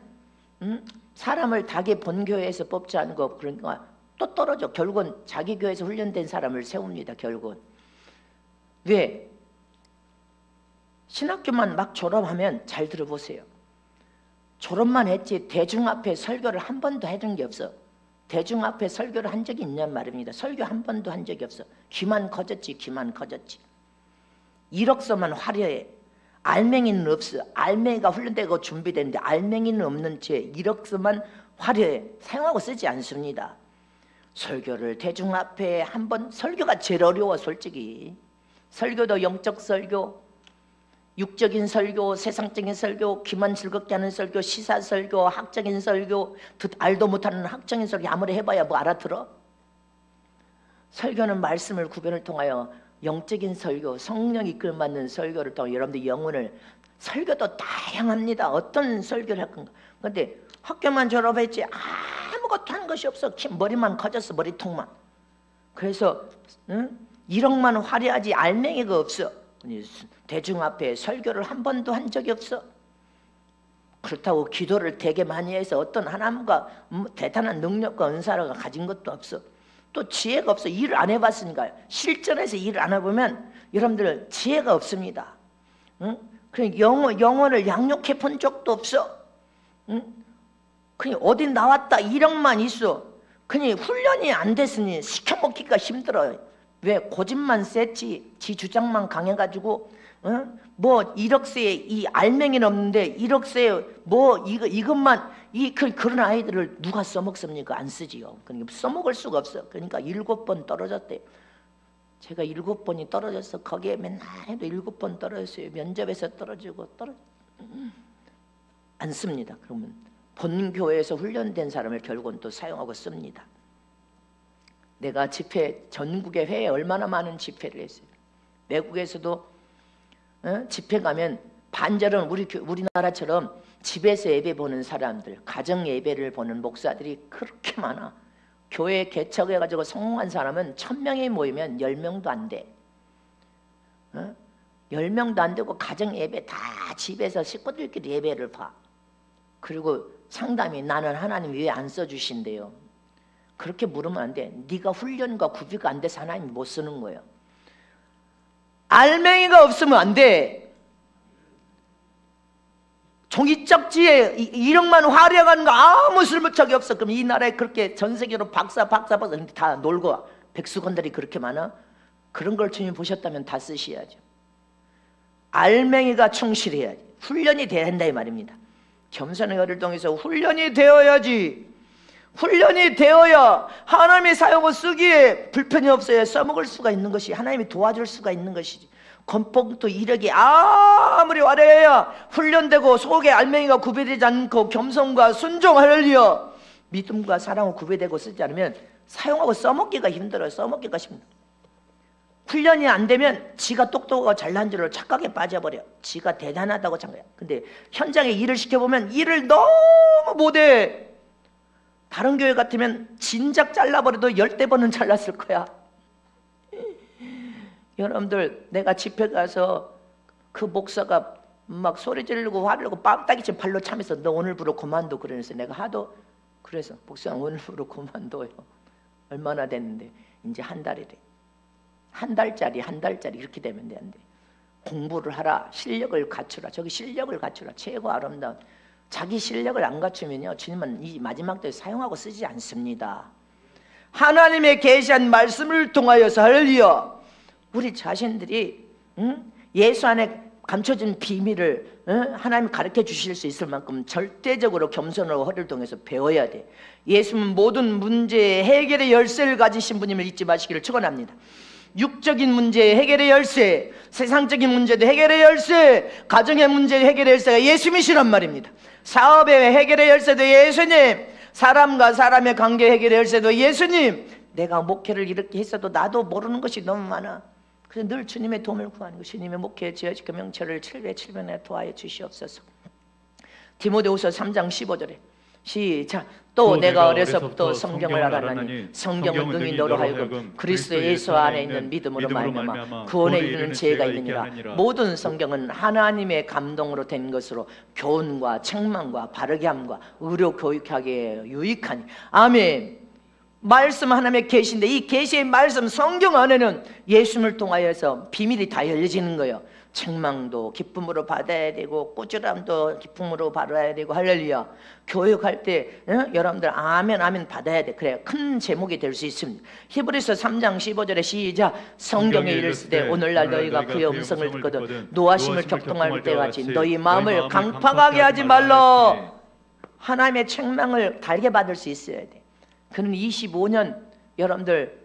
사람을 자기 본교회에서 뽑지 않고 그러니까 또 떨어져. 결국은 자기 교회에서 훈련된 사람을 세웁니다. 결국은. 왜? 신학교만 막 졸업하면 잘 들어보세요. 졸업만 했지 대중 앞에 설교를 한 번도 해준 게 없어. 대중 앞에 설교를 한 적이 있냔 말입니다. 설교 한 번도 한 적이 없어. 귀만 커졌지. 이력서만 화려해. 알맹이는 없어. 알맹이가 훈련되고 준비되는데 알맹이는 없는 채 이력서만 화려해. 사용하고 쓰지 않습니다. 설교를 대중 앞에 한 번, 설교가 제일 어려워 솔직히. 설교도 영적 설교, 육적인 설교, 세상적인 설교, 귀만 즐겁게 하는 설교, 시사 설교, 학적인 설교, 알도 못하는 학적인 설교 아무리 해봐야 뭐 알아들어? 설교는 말씀을 구별을 통하여 영적인 설교, 성령 이끌맞는 설교를 통해 여러분들 영혼을, 설교도 다양합니다. 어떤 설교를 할 건가? 그런데 학교만 졸업했지 아무것도 한 것이 없어. 머리만 커졌어. 머리통만. 그래서 이력만 화려하지 알맹이가 없어. 대중 앞에 설교를 한 번도 한 적이 없어. 그렇다고 기도를 되게 많이 해서 어떤 하나님과 대단한 능력과 은사를 가진 것도 없어. 또 지혜가 없어. 일을 안 해봤으니까요. 실전에서 일을 안 해보면 여러분들 지혜가 없습니다. 그냥 영혼을 양육해 본 적도 없어. 그냥 어디 나왔다 이력만 있어. 그냥 훈련이 안 됐으니 시켜먹기가 힘들어요. 왜? 고집만 셌지 지 주장만 강해가지고 뭐 1억세에 이 알맹이는 없는데 1억세에 뭐 이것만 그런 아이들을 누가 써먹습니까? 안 쓰지요. 그러니까 써먹을 수가 없어. 그러니까 7번 떨어졌대. 제가 7번이 떨어져서 거기에 맨날 해도 7번 떨어졌어요. 면접에서 떨어지고 안 씁니다. 그러면 본 교회에서 훈련된 사람을 결국은 또 사용하고 씁니다. 내가 집회, 전국의 회에 얼마나 많은 집회를 했어요. 외국에서도 집회 가면 반절은 우리나라처럼 집에서 예배 보는 사람들, 가정 예배를 보는 목사들이 그렇게 많아. 교회 개척해가지고 성공한 사람은 1000명이 모이면 10명도 안 돼. 10명도 안 되고 가정 예배 다 집에서 식구들끼리 예배를 봐. 그리고 상담이 나는 하나님이 왜 안 써주신대요. 그렇게 물으면 안 돼. 네가 훈련과 구비가 안 돼서 하나님이 못 쓰는 거예요. 알맹이가 없으면 안 돼. 종이짝지에 1억만 화려한 거 아무 쓸모짝이 없어. 그럼 이 나라에 그렇게 전 세계로 박사 다 놀고 백수건들이 그렇게 많아? 그런 걸 주님 보셨다면 다 쓰셔야죠. 알맹이가 충실해야지. 훈련이 돼야 한다 이 말입니다. 겸손의 열을 통해서 훈련이 되어야지. 훈련이 되어야 하나님의 사용을 쓰기에 불편이 없어야 써먹을 수가 있는 것이, 하나님이 도와줄 수가 있는 것이지. 건폭도 이력이 아무리 화려해야 훈련되고 속에 알맹이가 구별되지 않고 겸손과 순종, 할렐루야, 믿음과 사랑을 구별되고 쓰지 않으면 사용하고 써먹기가 힘들어요. 써먹기가 힘들어요. 훈련이 안 되면 지가 똑똑하고 잘난 줄로 착각에 빠져버려. 지가 대단하다고 생각해. 근데 현장에 일을 시켜보면 일을 너무 못해. 다른 교회 같으면 진작 잘라버려도 10대 번은 잘랐을 거야. 여러분들, 내가 집회 가서 그 목사가 막 소리 지르고 화를 내고 빡딱이처럼 발로 차면서 너 오늘부로 그만둬 그러면서 내가 하도 그래서 목사 오늘부로 그만둬요. 얼마나 됐는데 이제 한 달이래. 한 달짜리 이렇게 되면 돼. 안 돼. 공부를 하라. 실력을 갖추라. 저기 실력을 갖추라. 최고 아름다운. 자기 실력을 안 갖추면요, 주님은 이 마지막 때에 사용하고 쓰지 않습니다. 하나님의 계시한 말씀을 통하여서, 할렐루야, 우리 자신들이 예수 안에 감춰진 비밀을 하나님 가르쳐 주실 수 있을 만큼 절대적으로 겸손하고 허리를 통해서 배워야 돼. 예수는 모든 문제의 해결의 열쇠를 가지신 분임을 잊지 마시기를 축원합니다. 육적인 문제의 해결의 열쇠, 세상적인 문제도 해결의 열쇠, 가정의 문제 해결의 열쇠가 예수님이시란 말입니다. 사업의 해결의 열쇠도 예수님, 사람과 사람의 관계 해결의 열쇠도 예수님. 내가 목회를 이렇게 했어도 나도 모르는 것이 너무 많아. 그래서 늘 주님의 도움을 구하는 거. 주님의 목회에 지어질 명철을 700에 도하여 주시옵소서. 디모데후서 3장 15절에 시작. 또 내가 어려서부터 성경을 알았나니 성경은 능히 너로 하여금 그리스도 예수 안에 있는 믿음으로 말미암아 구원에 이르는 지혜가 있느니라. 모든 성경은 하나님의 감동으로 된 것으로 교훈과 책망과 바르게 함과 의료 교육하기에 유익하니. 아멘. 말씀 하나님의 계시인데 이 계시의 말씀 성경 안에는 예수님을 통하여서 비밀이 다 열려지는 거예요. 책망도 기쁨으로 받아야 되고 꾸준함도 기쁨으로 받아야 되고, 할렐루야. 교육할 때 여러분들 아멘 아멘 받아야 돼. 그래야 큰 제목이 될 수 있습니다. 히브리서 3장 15절에 시작. 성경에 이르시되 오늘날 너희가 그의 음성을 듣거든 노하심을 격동할 때같이 너희 마음을 강팍하게 하지 말라. 하나님의 책망을 달게 받을 수 있어야 돼. 그는 25년 여러분들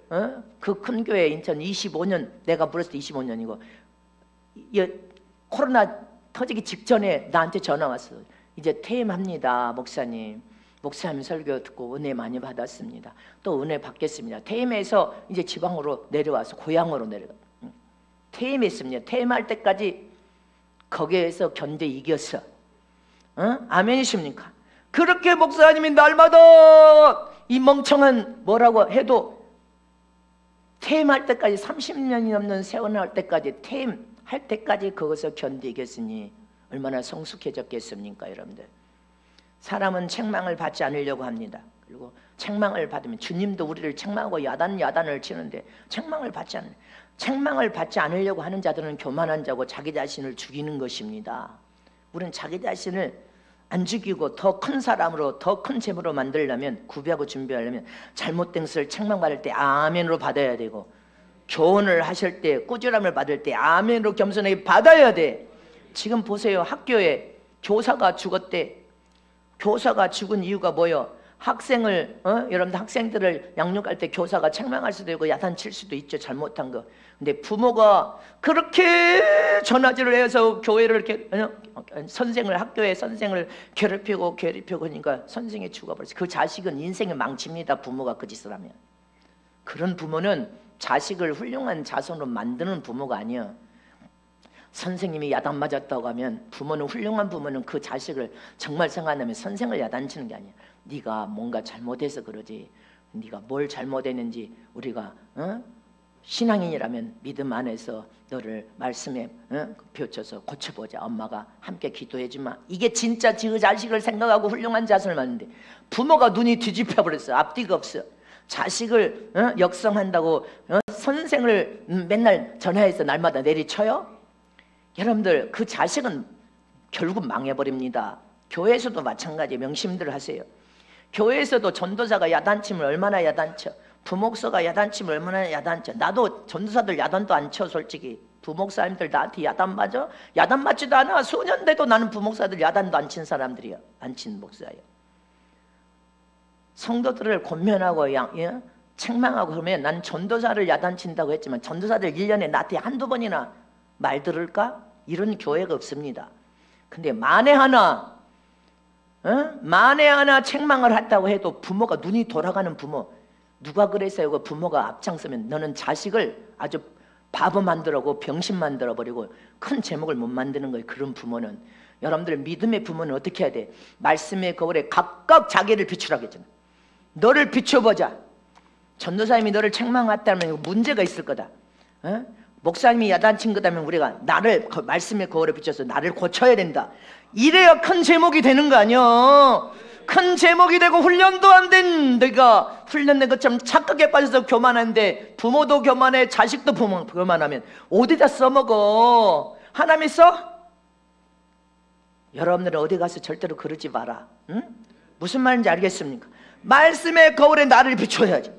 그 큰 교회 인천 25년 내가 불렀을 때 25년이고 코로나 터지기 직전에 나한테 전화 왔어요. 이제 퇴임합니다 목사님. 목사님 설교 듣고 은혜 많이 받았습니다. 또 은혜 받겠습니다. 퇴임해서 이제 지방으로 내려와서 고향으로 내려가. 퇴임했습니다. 퇴임할 때까지 거기에서 견뎌 이겼어. 아멘이십니까? 그렇게 목사님이 날마다 이 멍청한 뭐라고 해도 퇴임할 때까지 30년이 넘는 세월할 때까지 퇴임할 때까지 그것을 견디겠으니 얼마나 성숙해졌겠습니까 여러분들. 사람은 책망을 받지 않으려고 합니다. 그리고 책망을 받으면 주님도 우리를 책망하고 야단을 치는데 책망을 받지 않으려고 하는 자들은 교만한 자고 자기 자신을 죽이는 것입니다. 우리는 자기 자신을 안 죽이고 더 큰 사람으로 더 큰 재물로 만들려면, 구비하고 준비하려면 잘못된 것을 책망받을 때 아멘으로 받아야 되고, 교훈을 하실 때 꾸준함을 받을 때 아멘으로 겸손하게 받아야 돼. 지금 보세요. 학교에 교사가 죽었대. 교사가 죽은 이유가 뭐예요? 학생을 여러분들 학생들을 양육할 때 교사가 책망할 수도 있고 야단칠 수도 있죠. 잘못한 거. 근데 부모가 그렇게 전화질을 해서 교회를 이렇게 선생을 학교에 선생을 괴롭히고 그러니까 선생이 죽어버렸어요. 그 자식은 인생이 망칩니다. 부모가 그 짓을 하면. 그런 부모는 자식을 훌륭한 자손으로 만드는 부모가 아니야. 선생님이 야단 맞았다고 하면 부모는 훌륭한 부모는 그 자식을 정말 생각하면 선생을 야단치는 게 아니야. 네가 뭔가 잘못해서 그러지. 네가 뭘 잘못했는지 우리가 신앙인이라면 믿음 안에서 너를 말씀에 비춰서 고쳐보자. 엄마가 함께 기도해주마. 이게 진짜 그 자식을 생각하고 훌륭한 자손을 만드는데 부모가 눈이 뒤집혀 버렸어. 앞뒤가 없어. 자식을 역성한다고 선생을 맨날 전화해서 날마다 내리쳐요? 여러분들 그 자식은 결국 망해버립니다. 교회에서도 마찬가지. 명심들 하세요. 교회에서도 전도자가 야단치면 얼마나 야단쳐. 부목사가 야단치면 얼마나 야단쳐. 나도 전도사들 야단도 안 쳐. 솔직히 부목사님들 나한테 야단 맞아? 야단 맞지도 않아. 수년 돼도 나는 부목사들 야단도 안 친 사람들이야. 안 친 목사예요. 성도들을 권면하고 책망하고 그러면 난 전도사를 야단친다고 했지만 전도사들 1년에 나한테 한두 번이나 말 들을까? 이런 교회가 없습니다. 근데 만에 하나 책망을 했다고 해도 부모가 눈이 돌아가는 부모, 누가 그랬어요? 그 부모가 앞장서면 너는 자식을 아주 바보 만들어고 병신 만들어버리고 큰 제목을 못 만드는 거예요. 그런 부모는. 여러분들 믿음의 부모는 어떻게 해야 돼? 말씀의 거울에 각각 자기를 비추라고 했잖아. 너를 비춰보자. 전도사님이 너를 책망했다면 문제가 있을 거다. 목사님이 야단친 거다면 우리가 나를 말씀의 거울에 비춰서 나를 고쳐야 된다. 이래야 큰 제목이 되는 거 아니야. 큰 제목이 되고 훈련도 안 된 너가 훈련된 것처럼 착각에 빠져서 교만한데 부모도 교만해 자식도 교만하면 어디다 써먹어? 하나님이 써? 여러분들은 어디 가서 절대로 그러지 마라. 무슨 말인지 알겠습니까? 말씀의 거울에 나를 비춰야지.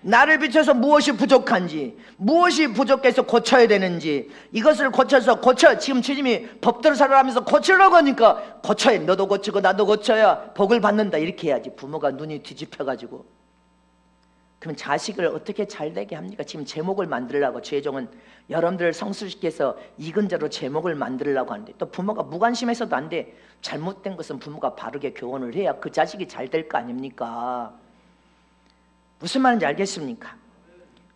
나를 비춰서 무엇이 부족한지, 무엇이 부족해서 고쳐야 되는지, 이것을 고쳐서 지금 주님이 법대로 살아가면서 고치려고 하니까 고쳐야. 너도 고치고 나도 고쳐야 복을 받는다. 이렇게 해야지. 부모가 눈이 뒤집혀가지고. 그럼 자식을 어떻게 잘 되게 합니까? 지금 제목을 만들려고 최종은 여러분들을 성숙시켜서 이근자로 제목을 만들려고 하는데 또 부모가 무관심해서도 안 돼. 잘못된 것은 부모가 바르게 교훈을 해야 그 자식이 잘 될 거 아닙니까? 무슨 말인지 알겠습니까?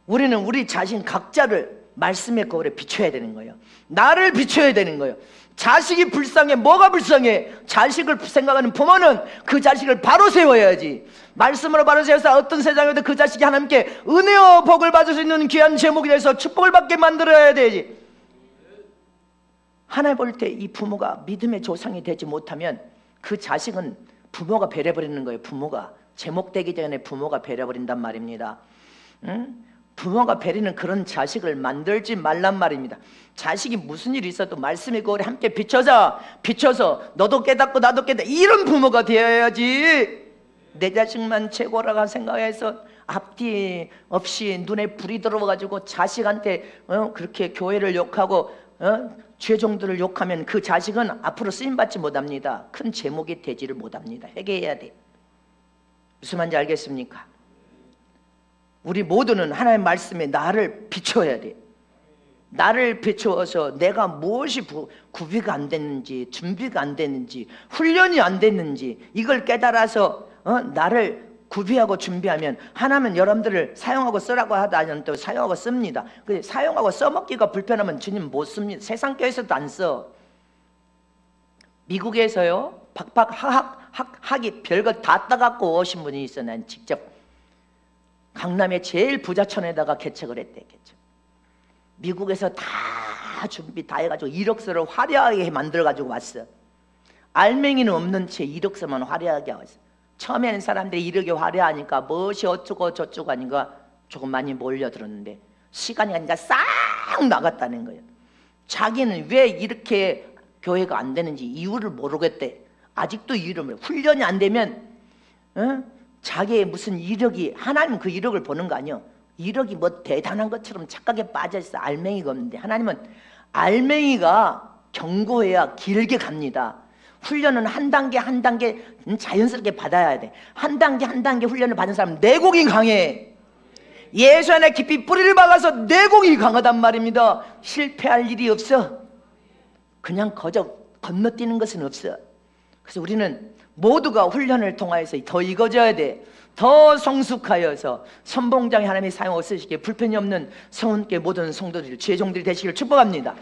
우리는 우리 자신 각자를 말씀의 거울에 비춰야 되는 거예요. 나를 비춰야 되는 거예요. 자식이 불쌍해. 뭐가 불쌍해? 자식을 생각하는 부모는 그 자식을 바로 세워야지. 말씀으로 바로 세워서 어떤 세상에도 그 자식이 하나님께 은혜와 복을 받을 수 있는 귀한 제목이 돼서 축복을 받게 만들어야 되지. 하나님 볼 때 이 부모가 믿음의 조상이 되지 못하면 그 자식은 부모가 배려버리는 거예요. 부모가 제목되기 전에 부모가 배려버린단 말입니다. 부모가 배리는 그런 자식을 만들지 말란 말입니다. 자식이 무슨 일이 있어도 말씀의 거울에 함께 비춰서 너도 깨닫고 나도 깨닫고 이런 부모가 되어야지. 내 자식만 최고라고 생각해서 앞뒤 없이 눈에 불이 들어와가지고 자식한테 그렇게 교회를 욕하고 죄종들을 욕하면 그 자식은 앞으로 쓰임받지 못합니다. 큰 제목이 되지를 못합니다. 회개해야 돼. 무슨 말인지 알겠습니까? 우리 모두는 하나님의 말씀에 나를 비춰야 돼. 나를 비추어서 내가 무엇이 구비가 안 됐는지, 준비가 안 됐는지, 훈련이 안 됐는지 이걸 깨달아서 나를 구비하고 준비하면 하나님은 여러분들을 사용하고 쓰라고 하다면 또 사용하고 씁니다. 근데 사용하고 써먹기가 불편하면 주님 못 씁니다. 세상 교회에서도 안 써. 미국에서요 학이 별것 다 따갖고 오신 분이 있어. 난 직접 강남의 제일 부자촌에다가 개척을 했대. 미국에서 다 준비 다 해가지고 1억서를 화려하게 만들어가지고 왔어. 알맹이는 없는 채 1억서만 화려하게 왔어. 처음에는 사람들이 1억이 화려하니까 무엇이 어쩌고 저쩌고 하니까 조금 많이 몰려들었는데 시간이 가니까 싹 나갔다는 거예요. 자기는 왜 이렇게 교회가 안 되는지 이유를 모르겠대. 아직도 이유를 훈련이 안 되면 자기의 무슨 이력이 하나님은 그 이력을 보는 거 아니에요. 이력이 뭐 대단한 것처럼 착각에 빠져있어. 알맹이가 없는데 하나님은 알맹이가 경고해야 길게 갑니다. 훈련은 한 단계 한 단계 자연스럽게 받아야 돼. 한 단계 한 단계 훈련을 받은 사람은 내공이 강해. 예수 안에 깊이 뿌리를 박아서 내공이 강하단 말입니다. 실패할 일이 없어. 그냥 거저 건너뛰는 것은 없어. 그래서 우리는 모두가 훈련을 통하여서 더 익어져야 돼. 더 성숙하여서 선봉장에 하나님이 사용하시기에 불편이 없는 성은께 모든 성도들, 주의 종들이 되시기를 축복합니다.